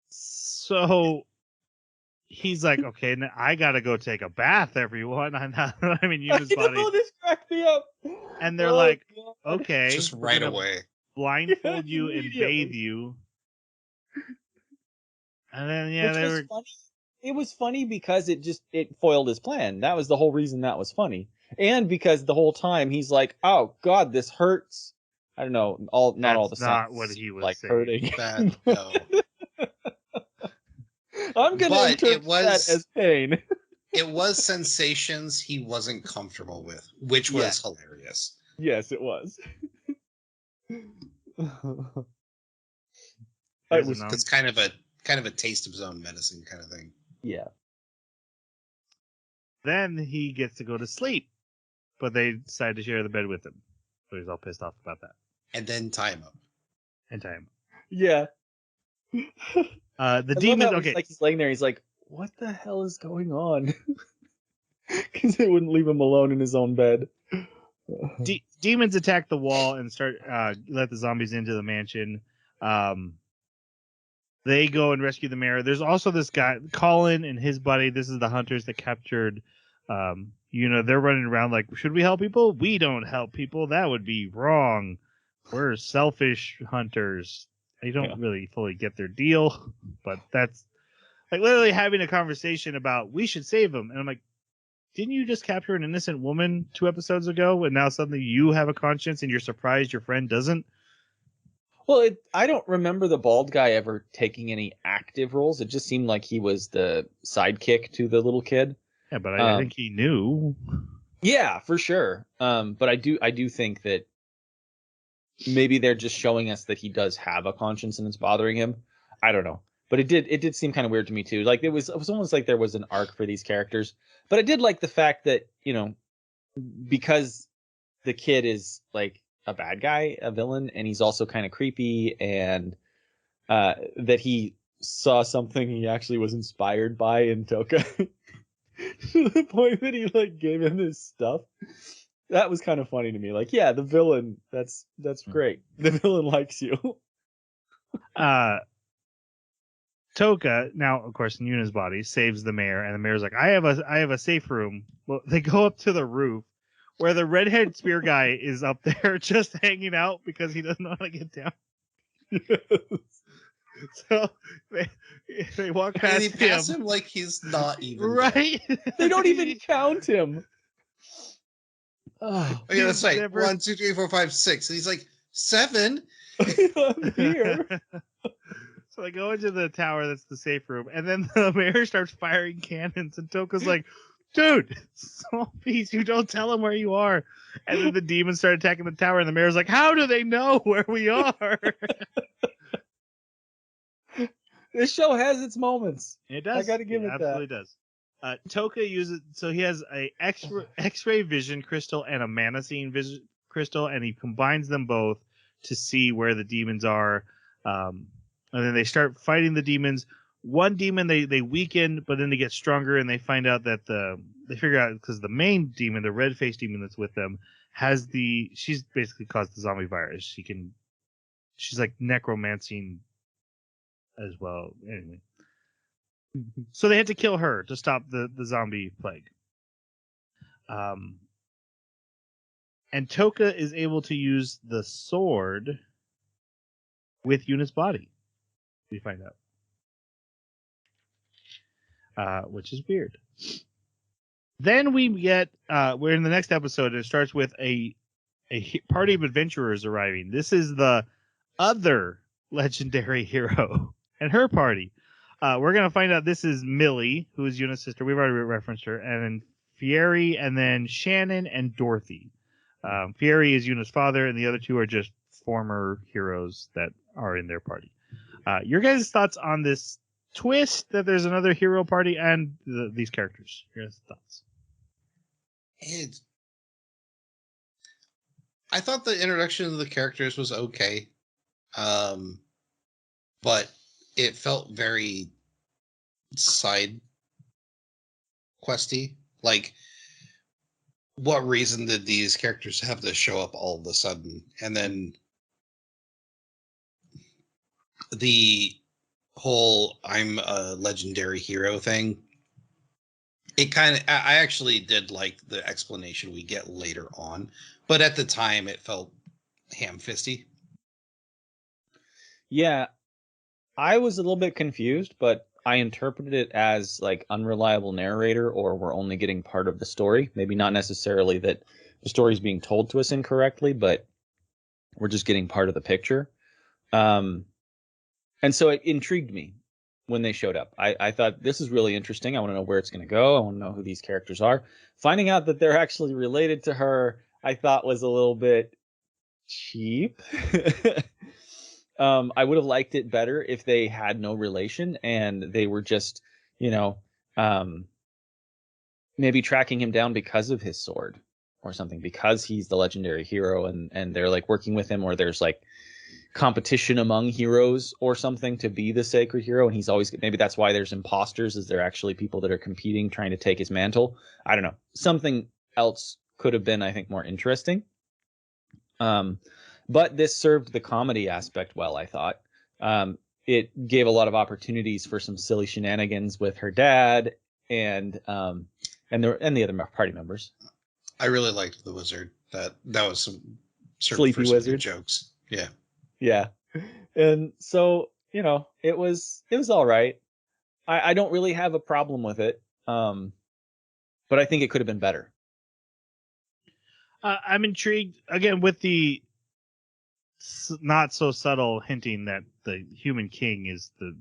So he's like, okay, now I gotta go take a bath, everyone. I'm not, I mean, Yuna's body. This cracked me up. And they're like, okay, just right away, blindfold you and bathe you. And then funny. It was funny because it foiled his plan. That was the whole reason that was funny, and because the whole time he's like, oh God, this hurts. I don't know, not all the sounds. Not sounds what he was like saying. hurting. That, no. I'm gonna interpret that as pain. It was sensations he wasn't comfortable with, which was hilarious. Yes, it was. It's kind of a taste of his own medicine kind of thing. Yeah. Then he gets to go to sleep, but they decide to share the bed with him, so he's all pissed off about that. And then tie him up. Yeah. The demon. Okay, he's laying there. He's like, "What the hell is going on?" Because they wouldn't leave him alone in his own bed. Demons attack the wall and start let the zombies into the mansion. They go and rescue the mayor. There's also this guy, Colin, and his buddy. This is the hunters that captured. They're running around like, should we help people? We don't help people. That would be wrong. We're selfish hunters. They don't really fully get their deal, but that's like literally having a conversation about we should save them. And I'm like, didn't you just capture an innocent woman 2 episodes ago, and now suddenly you have a conscience and you're surprised your friend doesn't? Well, I don't remember the bald guy ever taking any active roles. It just seemed like he was the sidekick to the little kid. Yeah, but I think he knew. Yeah, for sure. But I do think that maybe they're just showing us that he does have a conscience and it's bothering him. I don't know. But it did seem kind of weird to me too. Like it was almost like there was an arc for these characters. But I did like the fact that, because the kid is like a bad guy, a villain, and he's also kind of creepy, and that he saw something he actually was inspired by in Toka. To the point that he like gave him his stuff. That was kind of funny to me. Like, yeah, the villain, that's great. The villain likes you. Toka, now of course in Yuna's body, saves the mayor, and the mayor's like, I have a safe room. Well, they go up to the roof where the redhead spear guy is up there just hanging out because he doesn't know how to get down. So they walk past and they pass him like he's not even right. They don't even count him. Oh, Oh, yeah, that's right. Never- 1, 2, 3, 4, 5, 6. And he's like, 7? I'm here. So they go into the tower that's the safe room, and then the mayor starts firing cannons, and Toka's like, dude, small piece, you don't tell him where you are. And then the demons start attacking the tower, and the mayor's like, how do they know where we are? This show has its moments. It does. I gotta give it that. Absolutely does. Toka uses, so he has a X-ray vision crystal and a manacine vision crystal, and he combines them both to see where the demons are. And then they start fighting the demons. One demon they weaken, but then they get stronger, and they find out that they figure out because the main demon, the red-faced demon that's with them, she's basically caused the zombie virus. She's like necromancing as well. Anyway. So they had to kill her to stop the zombie plague. And Toka is able to use the sword with Yuna's body. We find out. Which is weird. Then we get, we're in the next episode, and it starts with a party of adventurers arriving. This is the other legendary hero and her party. We're going to find out this is Millie, who is Yuna's sister. We've already referenced her. And then Fieri, and then Shannon and Dorothy. Fieri is Yuna's father, and the other two are just former heroes that are in their party. Your guys' thoughts on this twist that there's another hero party and these characters? Your guys' thoughts? I thought the introduction of the characters was okay. But it felt very side questy. Like, what reason did these characters have to show up all of a sudden? And then the whole I'm a legendary hero thing, I actually did like the explanation we get later on, but at the time it felt ham-fisty. Yeah, I was a little bit confused, but I interpreted it as like unreliable narrator, or we're only getting part of the story. Maybe not necessarily that the story is being told to us incorrectly, but we're just getting part of the picture. And so it intrigued me when they showed up. I thought, this is really interesting. I want to know where it's going to go. I want to know who these characters are. Finding out that they're actually related to her, I thought was a little bit cheap. I would have liked it better if they had no relation and they were just, maybe tracking him down because of his sword or something, because he's the legendary hero, and they're like working with him, or there's like competition among heroes or something to be the sacred hero, and he's always, maybe that's why there's imposters, is there actually people that are competing trying to take his mantle. I don't know, something else could have been, I think, more interesting. But this served the comedy aspect well, I thought. It gave a lot of opportunities for some silly shenanigans with her dad and the other party members. I really liked the wizard. That was some Sleepy wizard jokes. Yeah. Yeah. And so, it was all right. I don't really have a problem with it. But I think it could have been better. I'm intrigued again with the not so subtle hinting that the human king is the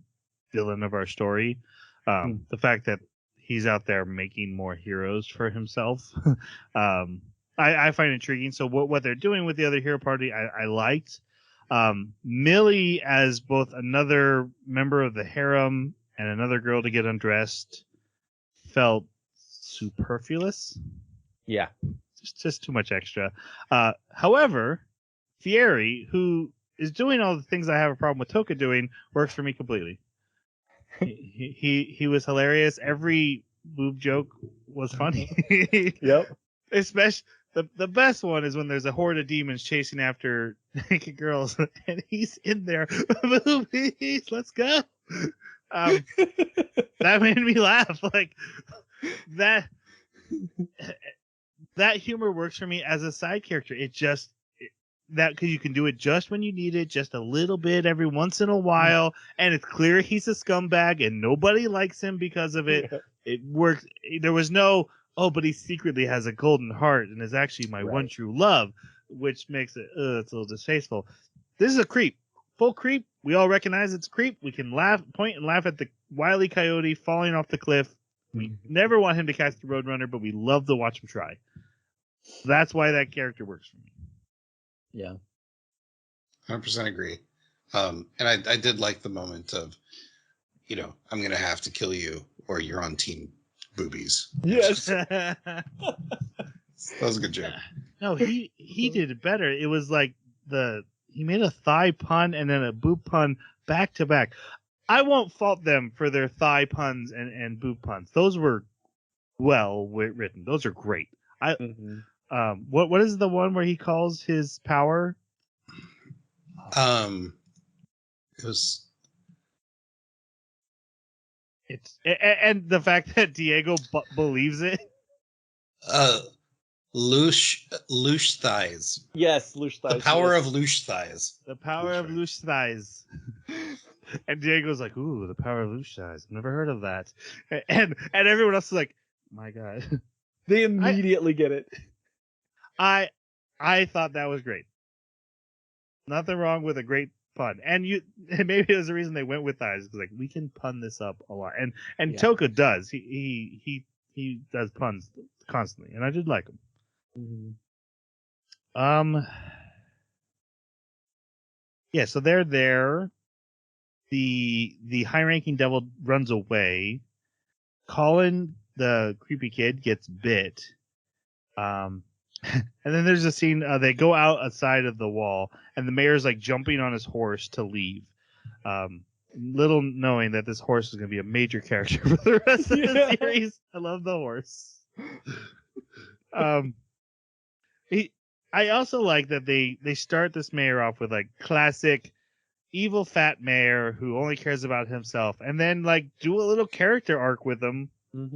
villain of our story. The fact that he's out there making more heroes for himself. I find intriguing. So what they're doing with the other hero party, I liked. Millie as both another member of the harem and another girl to get undressed felt superfluous. Yeah. Just too much extra. However, Fieri, who is doing all the things I have a problem with Toka doing, works for me completely. He was hilarious. Every boob joke was funny. Yep. Especially the best one is when there's a horde of demons chasing after naked girls, and he's in there. Movies, let's go. That made me laugh. Like that humor works for me as a side character. Because you can do it just when you need it, just a little bit every once in a while, and it's clear he's a scumbag and nobody likes him because of it. Yeah. It works. There was no, oh, but he secretly has a golden heart and is actually my one Right. true love, which makes it it's a little distasteful. This is a creep, full creep. We all recognize it's a creep. We can point and laugh at the wily coyote falling off the cliff. We never want him to catch the Roadrunner, but we love to watch him try. That's why that character works for me. Yeah. 100% agree. And I did like the moment of, I'm going to have to kill you or you're on team boobies. Yes. That was a good joke. No, he did it better. It was like he made a thigh pun and then a boob pun back to back. I won't fault them for their thigh puns and boob puns. Those were well written. Those are great. What is the one where he calls his power? It was. And the fact that Diego believes it. Loosh thighs. Yes, loosh thighs. The power of loosh thighs. The power of loosh thighs. And Diego's like, ooh, the power of loosh thighs. I've never heard of that. And everyone else is like, my God. They immediately get it. I thought that was great. Nothing wrong with a great pun. And maybe it was the reason they went with thighs, because like we can pun this up a lot. And Yeah. Toka does. He does puns constantly, and I did like him. Yeah, so they're there. The high-ranking devil runs away. Colin, the creepy kid, gets bit. And then there's a scene. They go outside of the wall, and the mayor's like jumping on his horse to leave. Little knowing that this horse is going to be a major character for the rest of the series. I love the horse. I also like that they start this mayor off with like classic evil fat mayor who only cares about himself, and then like do a little character arc with him,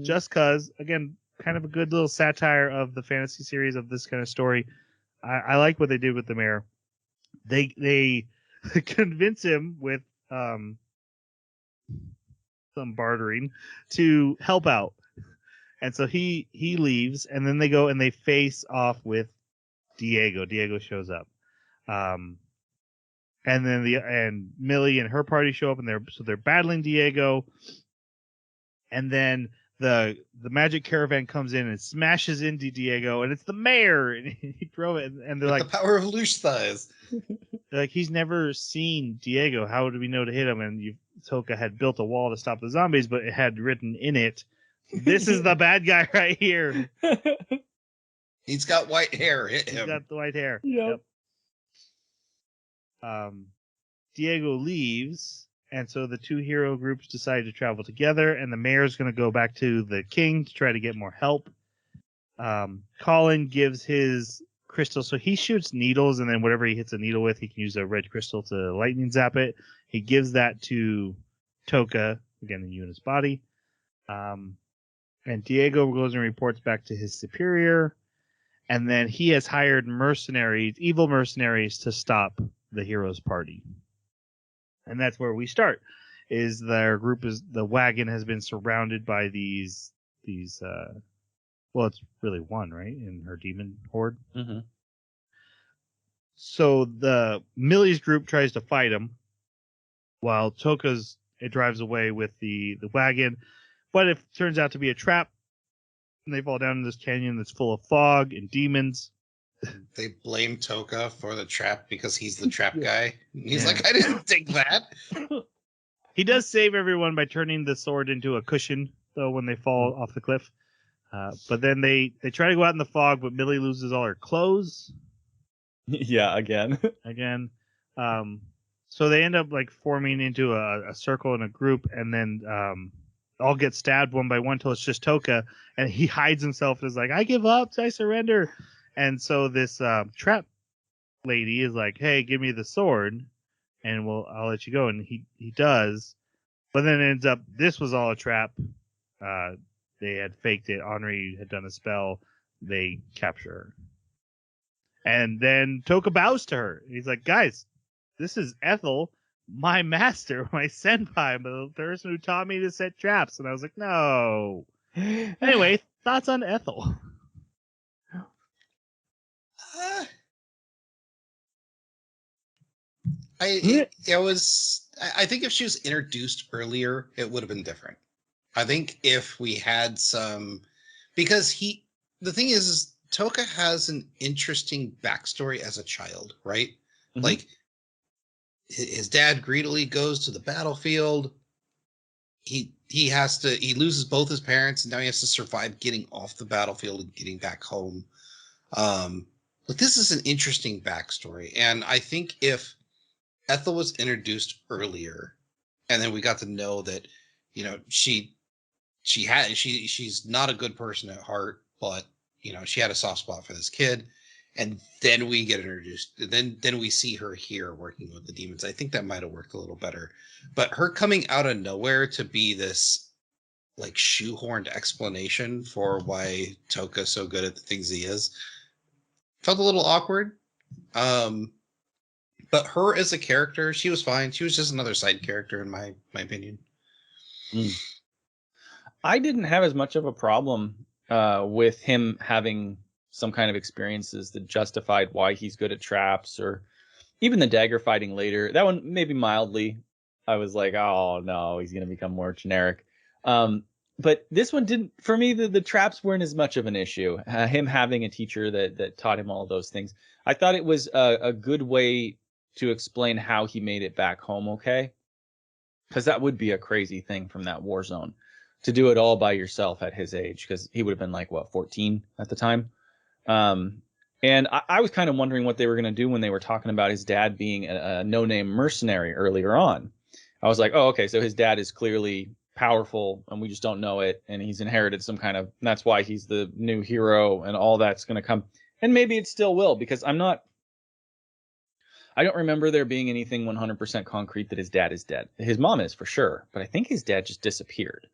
just cause, again, kind of a good little satire of the fantasy series of this kind of story. I like what they did with the mayor. They convince him with some bartering to help out. And so he leaves, and then they go and they face off with Diego. Diego shows up. And then Millie and her party show up, and they're battling Diego. And then the magic caravan comes in and smashes into Diego, and it's the mayor, and he drove it, and they're With like, the power of loosh thighs. they're like, he's never seen Diego. How do we know to hit him? And Toka had built a wall to stop the zombies, but it had written in it, "This is the bad guy right here." He's got white hair. Hit He's him. got the white hair. Yep. Diego leaves, and so the two hero groups decide to travel together, and the mayor's going to go back to the king to try to get more help. Colin gives his crystal, so he shoots needles, and then whatever he hits a needle with, he can use a red crystal to lightning zap it. He gives that to Toka, again, in Yuna's body. And Diego goes and reports back to his superior, and then he has hired evil mercenaries, to stop the heroes' party. And that's where we start. Is the wagon has been surrounded by these well, it's really one, right, in her demon horde. So the Millie's group tries to fight him, while it drives away with the wagon, but it turns out to be a trap, and they fall down in this canyon that's full of fog and demons. They blame Toka for the trap because he's the trap guy. He's Yeah. like, I didn't think that. He does save everyone by turning the sword into a cushion, though, when they fall off the cliff. But then they try to go out in the fog, but Millie loses all her clothes. Yeah, again. So they end up like forming into a circle in a group, and then all get stabbed one by one till it's just Toka, and he hides himself and is like, I give up, I surrender. And so this trap lady is like, hey, give me the sword, and I'll let you go. And he does, but then it ends up this was all a trap. They had faked it. Henri had done a spell. They capture her. And then Toka bows to her. He's like, guys, this is Ethel, my master, my senpai, the person who taught me to set traps. And I was like, no. Anyway, thoughts on Ethel? I think if she was introduced earlier, it would have been different. I think if we had some, because the thing is Toka has an interesting backstory as a child, right? Mhm. Like his dad greedily goes to the battlefield. He loses both his parents, and now he has to survive getting off the battlefield and getting back home. But this is an interesting backstory, and I think if Ethel was introduced earlier, and then we got to know that, she's not a good person at heart, but she had a soft spot for this kid, and then we get introduced. Then we see her here working with the demons. I think that might have worked a little better, but her coming out of nowhere to be this like shoehorned explanation for why Toka's so good at the things he is felt a little awkward. But her as a character, she was fine. She was just another side character in my opinion. I didn't have as much of a problem with him having some kind of experiences that justified why he's good at traps, or even the dagger fighting later. That one maybe mildly. I was like, oh no, he's going to become more generic. But this one didn't. For me, the traps weren't as much of an issue. Him having a teacher that taught him all of those things. I thought it was a good way to explain how he made it back home okay. Because that would be a crazy thing from that war zone. To do it all by yourself at his age, because he would have been like, what, 14 at the time? And I was kind of wondering what they were going to do when they were talking about his dad being a no-name mercenary earlier on. I was like, oh, okay, so his dad is clearly powerful, and we just don't know it, and he's inherited some kind of, that's why he's the new hero, and all that's going to come. And maybe it still will, because I don't remember there being anything 100% concrete that his dad is dead. His mom is for sure, but I think his dad just disappeared.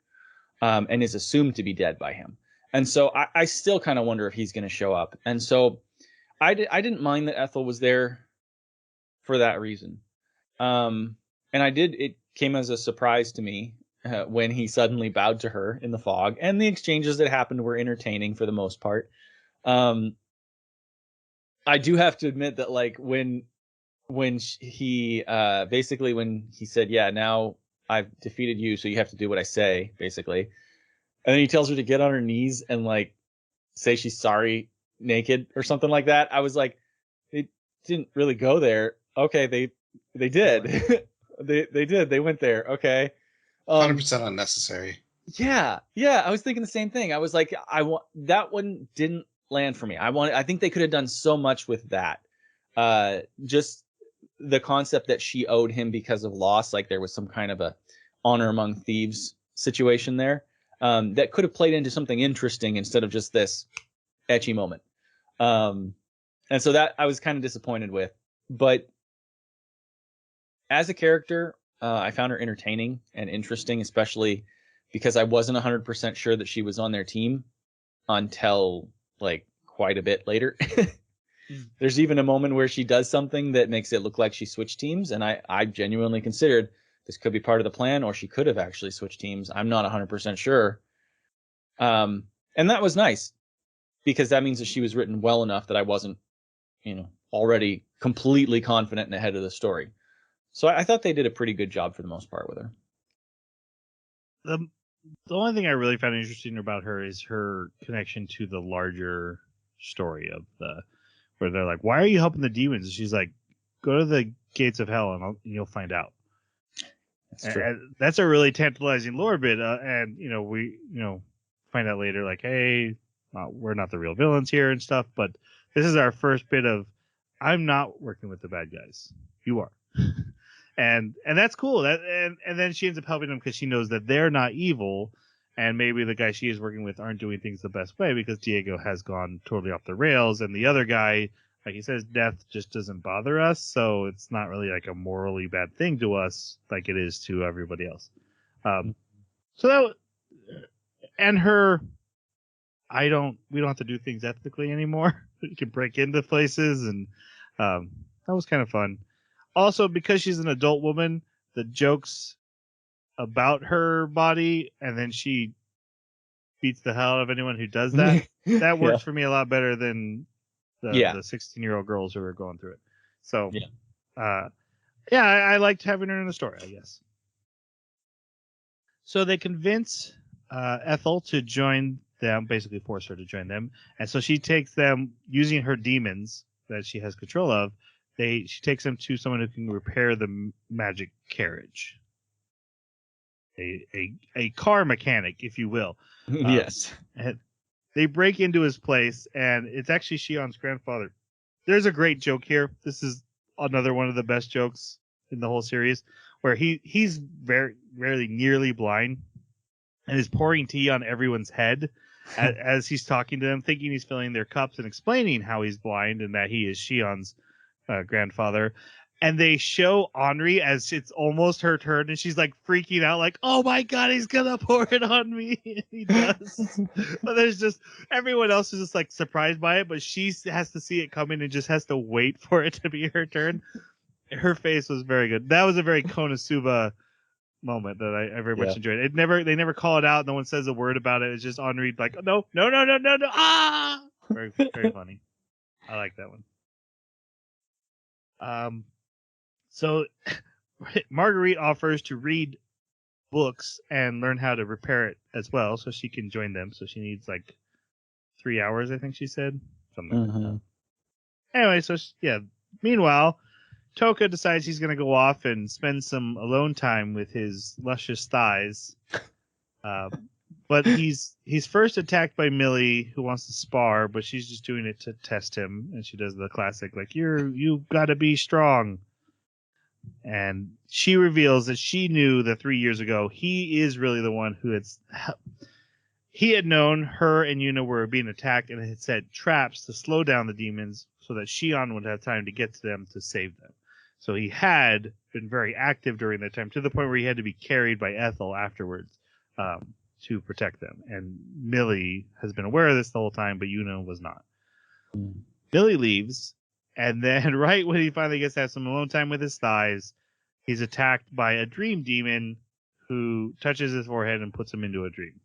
And is assumed to be dead by him. And so I still kind of wonder if he's going to show up. And so I didn't mind that Ethel was there for that reason. And it came as a surprise to me when he suddenly bowed to her in the fog, and the exchanges that happened were entertaining for the most part. I do have to admit that like when he basically when he said, yeah, now I've defeated you, so you have to do what I say, basically. And then he tells her to get on her knees and like say she's sorry naked or something like that. I was like, it didn't really go there. Okay, they did. they did. They went there. Okay. 100% unnecessary. Yeah. I was thinking the same thing. I was like, that one didn't land for me. I think they could have done so much with that. Just the concept that she owed him because of loss, like there was some kind of a honor among thieves situation there, that could have played into something interesting instead of just this etchy moment. And so that I was kind of disappointed with. But as a character, I found her entertaining and interesting, especially because I wasn't 100% sure that she was on their team until like quite a bit later. There's even a moment where she does something that makes it look like she switched teams, and I genuinely considered this could be part of the plan, or she could have actually switched teams. I'm not 100% sure. And that was nice, because that means that she was written well enough that I wasn't, already completely confident and ahead of the story. So I thought they did a pretty good job for the most part with her. The only thing I really found interesting about her is her connection to the larger story of where they're like, why are you helping the demons? And she's like, go to the gates of hell and you'll find out. That's true. And that's a really tantalizing lore bit. And, we, find out later, like, hey, we're not the real villains here and stuff. But this is our first bit of, I'm not working with the bad guys. You are. and that's cool. And then she ends up helping them because she knows that they're not evil. And maybe the guy she is working with aren't doing things the best way, because Diego has gone totally off the rails. And the other guy, like he says, death just doesn't bother us. So it's not really like a morally bad thing to us like it is to everybody else. So that, and her, we don't have to do things ethically anymore. You can break into places, and that was kind of fun. Also, because she's an adult woman, the jokes about her body, and then she beats the hell out of anyone who does that. That works Yeah. for me a lot better than the 16-year-old girls who are going through it. So, I liked having her in the story, I guess. So they convince Ethel to join them, basically force her to join them. And so she takes them, using her demons that she has control of, she takes them to someone who can repair the magic carriage. A car mechanic, if you will. Yes. And they break into his place, and it's actually Shion's grandfather. There's a great joke here. This is another one of the best jokes in the whole series, where he's very, very nearly blind and is pouring tea on everyone's head as he's talking to them, thinking he's filling their cups and explaining how he's blind and that he is Shion's grandfather. And they show Henri as it's almost her turn, and she's like freaking out, like, "Oh my god, he's gonna pour it on me!" And he does. But there's just everyone else is just like surprised by it, but she has to see it coming and just has to wait for it to be her turn. Her face was very good. That was a very Konosuba moment that I very much enjoyed. They never call it out. No one says a word about it. It's just Henri like, no, ah! Very, very funny. I like that one. So Marguerite offers to read books and learn how to repair it as well, so she can join them. So she needs like 3 hours, I think she said. Something like that. Anyway, so meanwhile, Toka decides he's going to go off and spend some alone time with his luscious thighs. But he's first attacked by Millie, who wants to spar, but she's just doing it to test him, and she does the classic, like, you've got to be strong. And she reveals that she knew that 3 years ago he is really the one who he had known her and Yuna were being attacked and had set traps to slow down the demons so that Shion would have time to get to them to save them. So he had been very active during that time, to the point where he had to be carried by Ethel afterwards to protect them. And Millie has been aware of this the whole time, but Yuna was not. Millie leaves. And then right when he finally gets to have some alone time with his thighs, he's attacked by a dream demon who touches his forehead and puts him into a dream.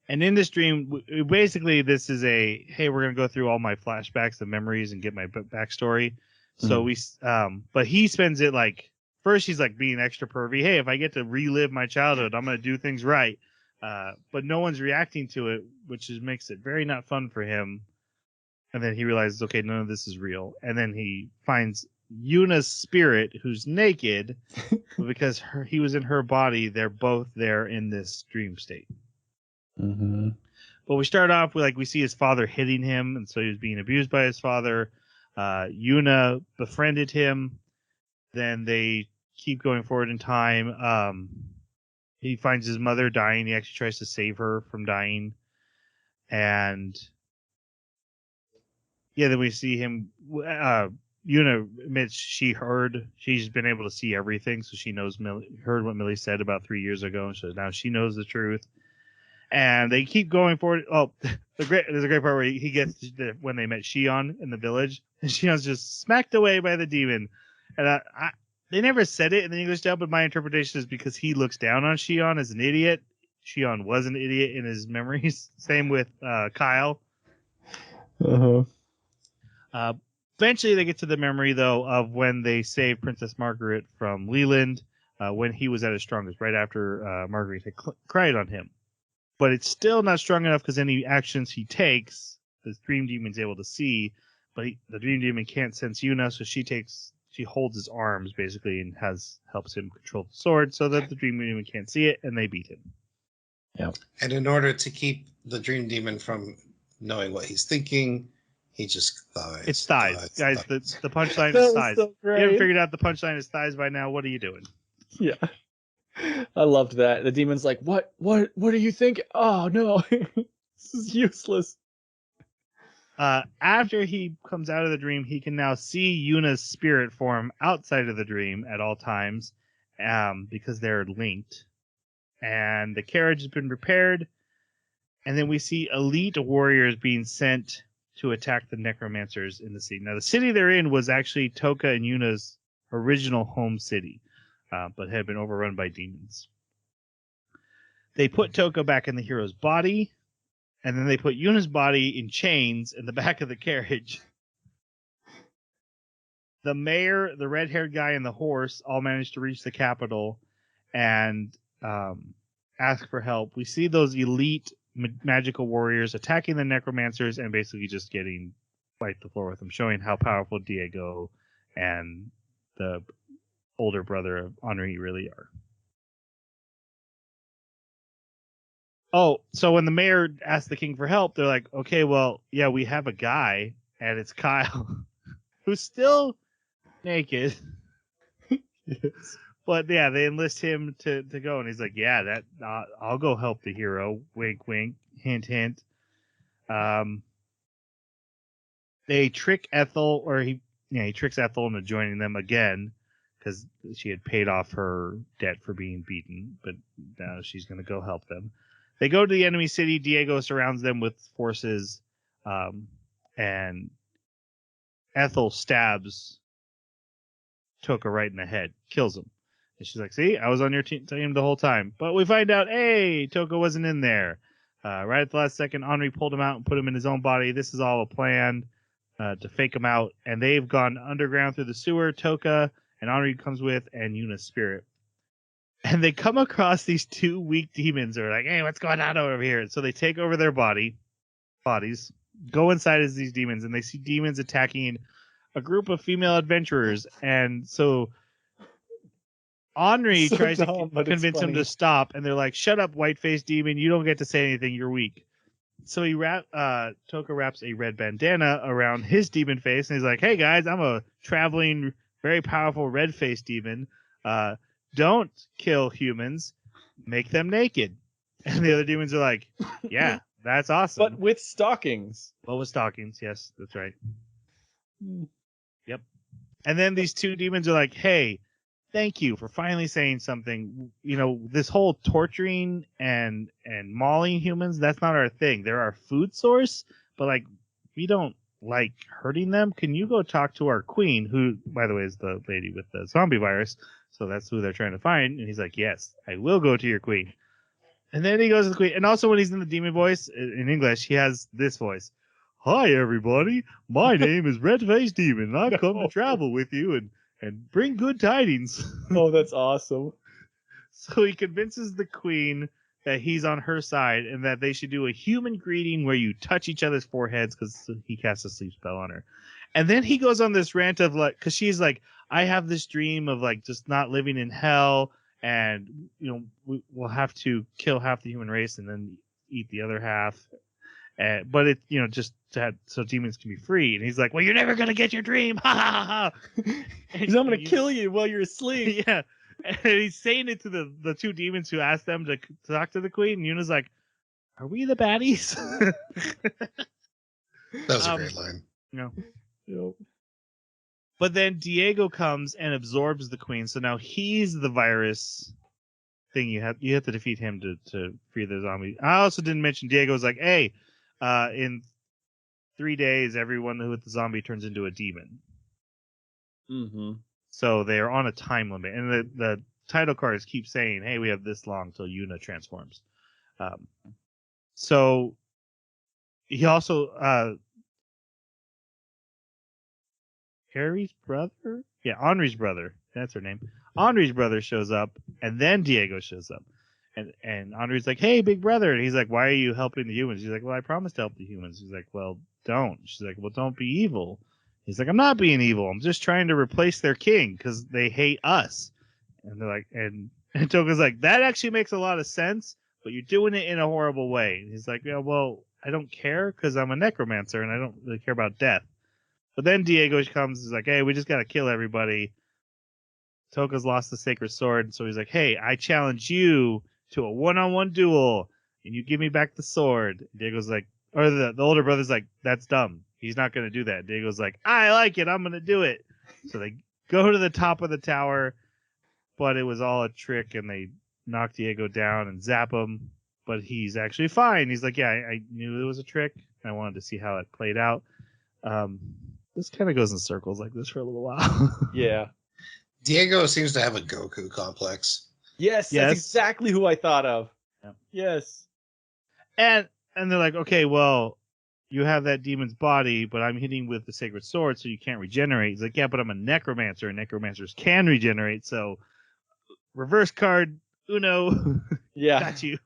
And in this dream, basically this is hey, we're going to go through all my flashbacks and memories and get my backstory. So but he spends it like, first he's like being extra pervy. Hey, if I get to relive my childhood, I'm going to do things right. But no one's reacting to it, which makes it very not fun for him. And then he realizes, okay, none of this is real. And then he finds Yuna's spirit, who's naked, because he was in her body. They're both there in this dream state. But we start off with, like, we see his father hitting him, and so he was being abused by his father. Yuna befriended him. Then they keep going forward in time. He finds his mother dying. He actually tries to save her from dying. And then we see him. Yuna admits she's been able to see everything, so she heard what Millie said about 3 years ago, so now she knows the truth. And they keep going forward. Oh, there's a great part where he gets when they met Shion in the village, and Shion's just smacked away by the demon. And they never said it in the English dub, but my interpretation is because he looks down on Shion as an idiot. Shion was an idiot in his memories. Same with Kyle. Eventually, they get to the memory, though, of when they saved Princess Margaret from Leland when he was at his strongest, right after Margaret had cried on him. But it's still not strong enough because any actions he takes, the Dream Demon's able to see, but the Dream Demon can't sense Yuna, so she holds his arms, basically, and helps him control the sword so that the Dream Demon can't see it, and they beat him. Yep. And in order to keep the Dream Demon from knowing what he's thinking, he just thighs. It's thighs. Guys, the punchline is thighs. So you haven't figured out the punchline is thighs by now. What are you doing? Yeah. I loved that. The demon's like, what do you think? Oh, no. This is useless. After he comes out of the dream, he can now see Yuna's spirit form outside of the dream at all times because they're linked. And the carriage has been repaired. And then we see elite warriors being sent to attack the necromancers in the city. Now, the city they're in was actually Toka and Yuna's original home city, but had been overrun by demons. They put Toka back in the hero's body, and then they put Yuna's body in chains in the back of the carriage. The mayor, the red-haired guy, and the horse all managed to reach the capital and ask for help. We see those elite magical warriors attacking the necromancers and basically just getting wipe the floor with them, showing how powerful Diego and the older brother of Henri really are. Oh, so when the mayor asked the king for help, they're like, okay, well, yeah, we have a guy, and it's Kyle, who's still naked. Yes. But yeah, they enlist him to go, and he's like, yeah, that I'll go help the hero. Wink, wink, hint, hint. They trick Ethel, or he tricks Ethel into joining them again because she had paid off her debt for being beaten, but now she's going to go help them. They go to the enemy city. Diego surrounds them with forces, and Ethel stabs Toka right in the head, kills him. And she's like, see, I was on your team the whole time. But we find out, hey, Toka wasn't in there. Right at the last second, Henri pulled him out and put him in his own body. This is all a plan to fake him out. And they've gone underground through the sewer. Toka and Henri comes with, and Yuna's spirit. And they come across these two weak demons who are like, hey, what's going on over here? So they take over their bodies, go inside as these demons, and they see demons attacking a group of female adventurers. And so Henri tries to convince him to stop, and they're like, shut up, white-faced demon. You don't get to say anything. You're weak. So Toka wraps a red bandana around his demon face, and he's like, hey, guys, I'm a traveling, very powerful red-faced demon. Don't kill humans. Make them naked. And the other demons are like, yeah, that's awesome. But with stockings. Well, with stockings, yes, that's right. Yep. And then these two demons are like, hey, thank you for finally saying something. You know, this whole torturing and mauling humans, that's not our thing. They're our food source, but like, we don't like hurting them. Can you go talk to our queen, who, by the way, is the lady with the zombie virus? So that's who they're trying to find. And he's like, yes, I will go to your queen. And then he goes to the queen. And also when he's in the demon voice, in English, he has this voice. Hi, everybody. My name is Red-Faced Demon, and I've come to travel with you and bring good tidings. Oh, that's awesome. So he convinces the queen that he's on her side and that they should do a human greeting where you touch each other's foreheads because he casts a sleep spell on her. And then he goes on this rant of like, because she's like, I have this dream of like just not living in hell, and you know we'll have to kill half the human race and then eat the other half. But it, you know, just so demons can be free. And he's like, well, you're never gonna get your dream. Ha ha ha. I'm gonna kill you while you're asleep. Yeah. And he's saying it to the two demons who asked them to talk to the queen. And Yuna's like, are we the baddies? That was a great line. No. Yep. But then Diego comes and absorbs the queen, so now he's the virus thing. You have to defeat him to free the zombie. I also didn't mention Diego's like, hey, in 3 days, everyone who with the zombie turns into a demon. Mm-hmm. So they are on a time limit, and the title cards keep saying, hey, we have this long till Yuna transforms. So he also Harry's brother? Yeah, Henri's brother. That's her name. Henri's brother shows up, and then Diego shows up. And Henri's like, hey, big brother. And he's like, why are you helping the humans? He's like, well, I promised to help the humans. He's like, well, don't. She's like, well, don't be evil. He's like, I'm not being evil. I'm just trying to replace their king because they hate us. And they're like, and Toka's like, that actually makes a lot of sense, but you're doing it in a horrible way. And he's like, yeah, well, I don't care because I'm a necromancer and I don't really care about death. But then Diego comes and is like, hey, we just got to kill everybody. Toka's lost the sacred sword. So he's like, hey, I challenge you to a one-on-one duel, and you give me back the sword. Diego's like, or the older brother's like, that's dumb. He's not going to do that. Diego's like, I like it. I'm going to do it. So they go to the top of the tower, but it was all a trick, and they knock Diego down and zap him. But he's actually fine. He's like, yeah, I knew it was a trick. I wanted to see how it played out. This kind of goes in circles like this for a little while. Yeah. Diego seems to have a Goku complex. Yes, that's exactly who I thought of. Yes. And they're like, okay, well, you have that demon's body, but I'm hitting with the sacred sword, so you can't regenerate. He's like, yeah, but I'm a necromancer, and necromancers can regenerate, so reverse card, Uno, Yeah. got you.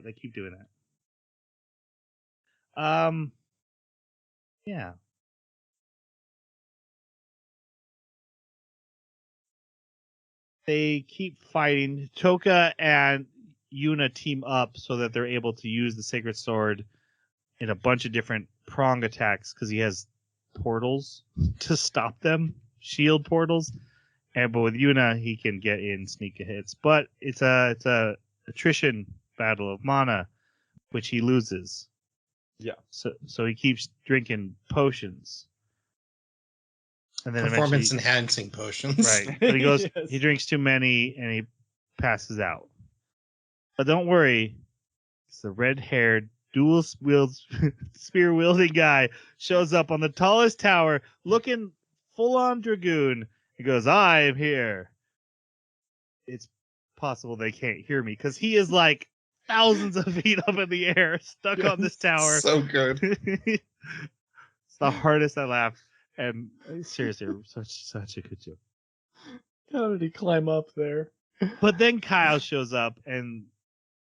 They keep doing that. Yeah. They keep fighting. Toka and Yuna team up so that they're able to use the sacred sword in a bunch of different prong attacks because he has portals to stop them, shield portals. But with Yuna, he can get in sneak hits. But it's a attrition battle of mana, which he loses. Yeah. So he keeps drinking potions. And then Performance eventually, enhancing potions. right. But he goes, Yes. he drinks too many and he passes out. But don't worry, it's the red-haired, spear wielding guy shows up on the tallest tower, looking full on dragoon. He goes, "I am here." It's possible they can't hear me because he is like thousands of feet up in the air, stuck on this tower. So good. It's the hardest I laughed. And seriously, such a good joke. How did he climb up there? But then Kyle shows up, and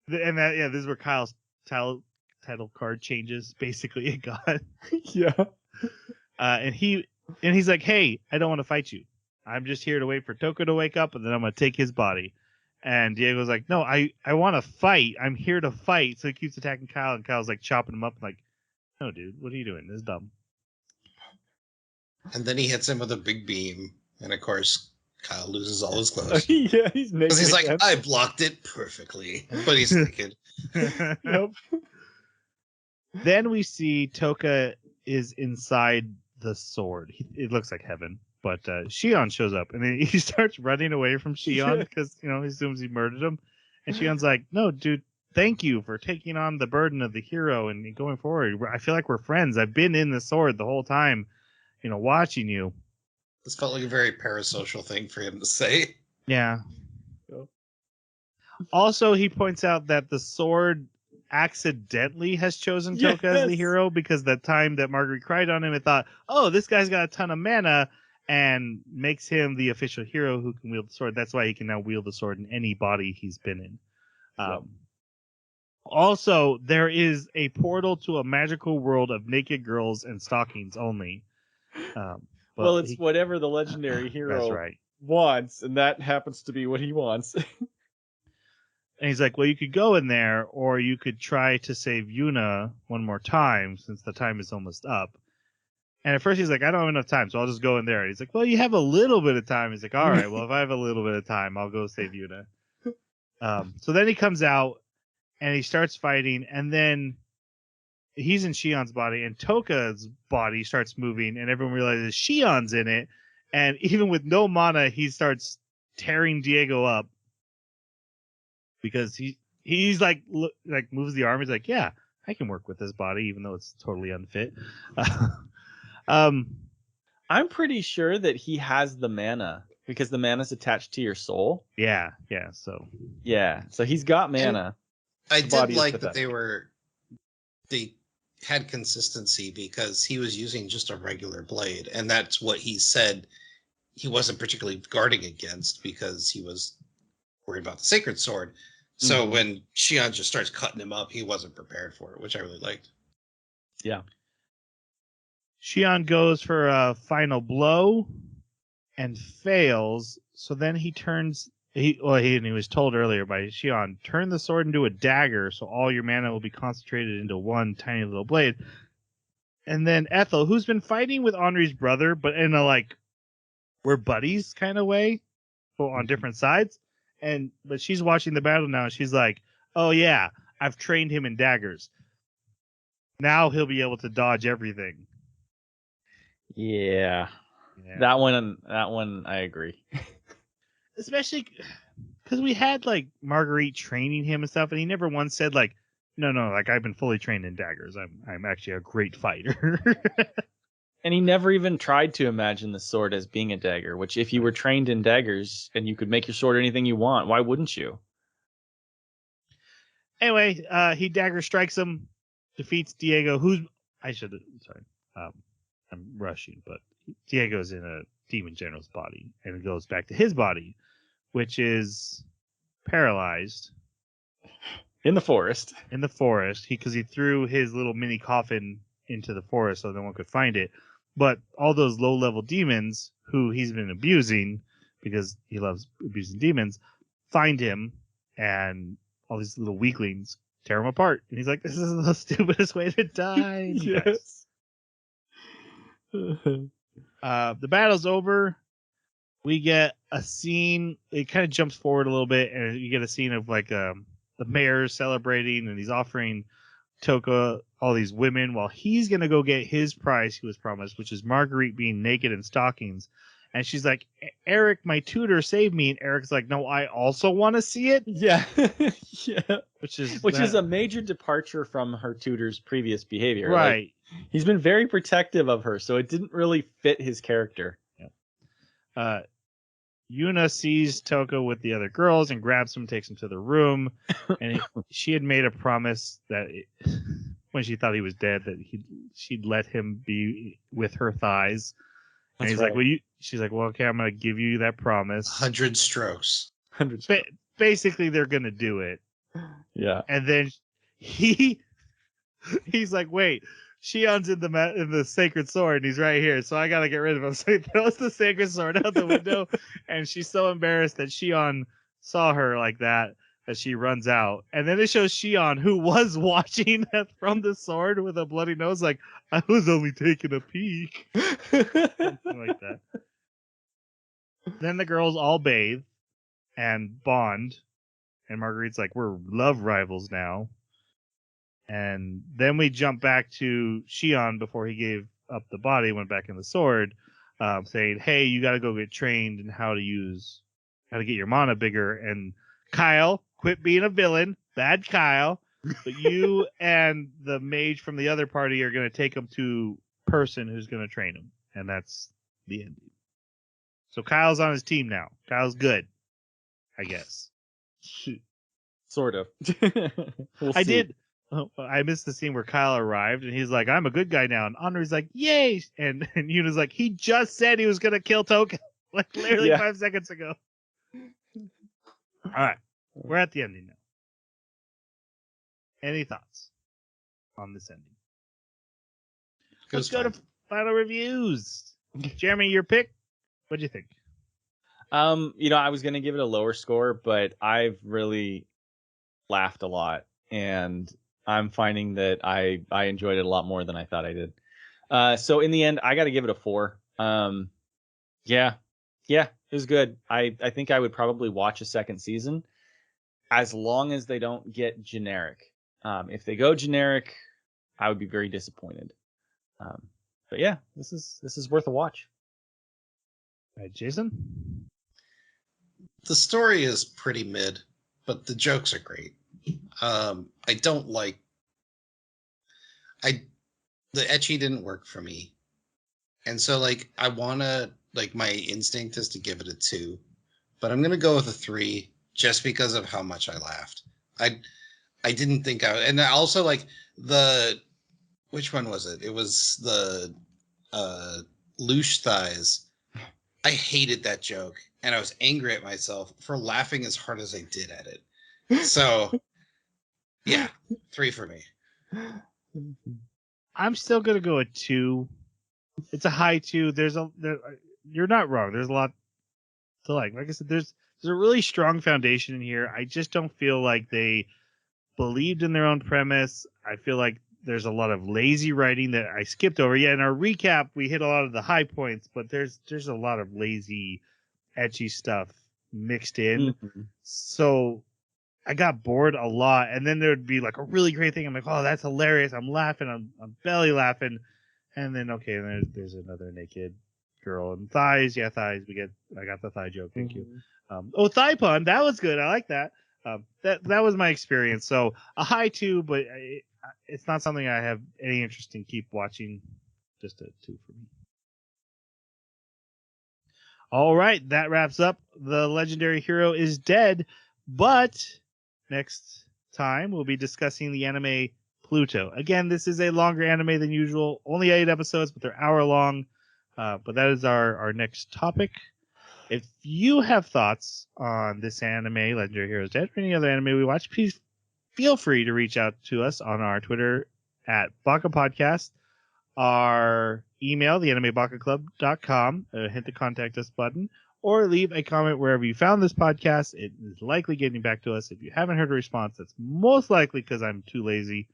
this is where Kyle's title card changes. Basically, it got Yeah. and he's like, "Hey, I don't want to fight you. I'm just here to wait for Toko to wake up, and then I'm gonna take his body." And Diego's like, "No, I want to fight. I'm here to fight." So he keeps attacking Kyle, and Kyle's like chopping him up, like, "No, dude, what are you doing? This is dumb." And then he hits him with a big beam, and of course, Kyle loses all his clothes. Yeah, he's naked. Because he's like, again. I blocked it perfectly, but he's naked. Yep. Then we see Toka is inside the sword. It looks like heaven, but Shion shows up, and then he starts running away from Shion because he assumes he murdered him. And Shion's like, "No, dude, thank you for taking on the burden of the hero and going forward. I feel like we're friends. I've been in the sword the whole time, watching you." This felt like a very parasocial thing for him to say. Yeah. Yep. Also, he points out that the sword accidentally has chosen Toka as the Yes. hero because the time that Marguerite cried on him, it thought, "Oh, this guy's got a ton of mana," and makes him the official hero who can wield the sword. That's why he can now wield the sword in any body he's been in. Yep. Also, there is a portal to a magical world of naked girls and stockings only. Well, it's whatever the legendary hero That's right. wants, and that happens to be what he wants. And he's like, "Well, you could go in there, or you could try to save Yuna one more time, since the time is almost up." And at first he's like, "I don't have enough time, so I'll just go in there." And he's like, "Well, you have a little bit of time." He's like, "All right, well, if I have a little bit of time, I'll go save Yuna." So then he comes out, and he starts fighting, and then he's in Shion's body, and Toka's body starts moving, and everyone realizes Shion's in it. And even with no mana, he starts tearing Diego up. Because he's like moves the arm. He's like, "Yeah, I can work with this body, even though it's totally unfit." I'm pretty sure that he has the mana because the mana's attached to your soul. Yeah. So Yeah, so he's got mana. I The body did is like that pathetic. they had consistency because he was using just a regular blade, and that's what he said he wasn't particularly guarding against because he was worried about the sacred sword. So when Shion just starts cutting him up, he wasn't prepared for it, which I really liked. Yeah. Shion goes for a final blow and fails. So then he turns. He was told earlier by Shion, turn the sword into a dagger, so all your mana will be concentrated into one tiny little blade. And then Ethel, who's been fighting with Henri's brother, but in a like we're buddies kind of way, but on different sides. But she's watching the battle now, and she's like, "Oh yeah, I've trained him in daggers. Now he'll be able to dodge everything." Yeah. That one I agree. Especially because we had like Marguerite training him and stuff, and he never once said like, "No, like I've been fully trained in daggers. I'm actually a great fighter." And he never even tried to imagine the sword as being a dagger, which if you were trained in daggers and you could make your sword anything you want, why wouldn't you? Anyway, he dagger strikes him, defeats Diego, sorry, I'm rushing, but Diego's in a demon general's body, and it goes back to his body, which is paralyzed In the forest. because he threw his little mini coffin into the forest so no one could find it. But all those low-level demons who he's been abusing, because he loves abusing demons, find him, and all these little weaklings tear him apart. And he's like, this is the stupidest way to die. Yes. The battle's over. We get a scene. It kind of jumps forward a little bit, and you get a scene of like the mayor celebrating, and he's offering Toka all these women while he's gonna go get his prize he was promised, which is Marguerite being naked in stockings. And she's like, Eric, my tutor, saved me. And Eric's like, no, I also want to see it. Yeah. Yeah. Which is a major departure from her tutor's previous behavior. Right. Like, he's been very protective of her, so it didn't really fit his character. Yeah. Yuna sees Toka with the other girls and grabs him, takes him to the room. And she had made a promise that when she thought he was dead, that she'd let him be with her thighs. And he's like, she's like, well, okay, I'm going to give you that promise. 100 strokes. Basically, they're going to do it. Yeah. And then he's like, wait, Shion's in the sacred sword, and he's right here, so I got to get rid of him. So he throws the sacred sword out the window, and she's so embarrassed that Shion saw her like that she runs out. And then it shows Shion, who was watching from the sword with a bloody nose, like, I was only taking a peek. Something like that. Then the girls all bathe and bond, and Marguerite's like, we're love rivals now. And then we jump back to Shion before he gave up the body, went back in the sword, saying, hey, you got to go get trained in how to get your mana bigger. And Kyle, quit being a villain. Bad Kyle. But you and the mage from the other party are going to take him to person who's going to train him. And that's the ending. So Kyle's on his team now. Kyle's good, I guess. Sort of. I did. I missed the scene where Kyle arrived, and he's like, I'm a good guy now. And Honor's like, yay! And Yuna's like, he just said he was going to kill Toka, like literally 5 seconds ago. All right. We're at the ending now. Any thoughts on this ending? Let's go to final reviews. Jeremy, your pick. What'd you think? I was going to give it a lower score, but I've really laughed a lot, and I'm finding that I enjoyed it a lot more than I thought I did. So in the end, I got to give it a 4. Yeah, it was good. I think I would probably watch a second season, as long as they don't get generic. If they go generic, I would be very disappointed. But yeah, this is worth a watch. All right, Jason? The story is pretty mid, but the jokes are great. I don't like... The ecchi didn't work for me. And so, like, I want to... Like, my instinct is to give it a 2. But I'm going to go with a 3 just because of how much I laughed. I didn't think I... And also, like, which one was it? It was the Loosh thighs. I hated that joke, and I was angry at myself for laughing as hard as I did at it. So, yeah, 3 for me. I'm still gonna go at 2. It's a high 2. You're not wrong. There's a lot to like. Like I said, there's a really strong foundation in here. I just don't feel like they believed in their own premise. I feel like there's a lot of lazy writing that I skipped over. Yeah, in our recap, we hit a lot of the high points, but there's a lot of lazy, ecchi stuff mixed in. Mm-hmm. So I got bored a lot. And then there would be like a really great thing. I'm like, oh, that's hilarious. I'm laughing. I'm belly laughing. And then, okay, there's another naked girl and thighs. Yeah, thighs. I got the thigh joke. Thank you. Thigh pun. That was good. I like that. That was my experience. So a high 2, but it's not something I have any interest in keep watching. Just a 2 for me. All right, that wraps up The Legendary Hero is Dead. But next time, we'll be discussing the anime Pluto. Again, this is a longer anime than usual. Only 8 episodes, but they're hour long. But that is our next topic. If you have thoughts on this anime, Legendary Heroes Dead, or any other anime we watch, please feel free to reach out to us on our Twitter at Baka Podcast, our email, theanimebakaclub.com, hit the contact us button, or leave a comment wherever you found this podcast. It is likely getting back to us. If you haven't heard a response, that's most likely because I'm too lazy.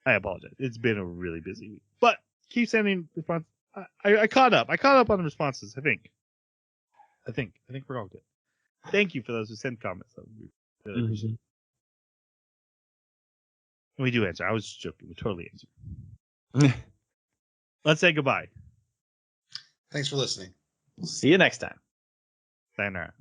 I apologize. It's been a really busy week. But keep sending response. I caught up. I caught up on the responses, I think. I think we're all good. Thank you for those who send comments. We really appreciate it. And we do answer. I was just joking. We totally answer. Let's say goodbye. Thanks for listening. See you next time. Sayonara.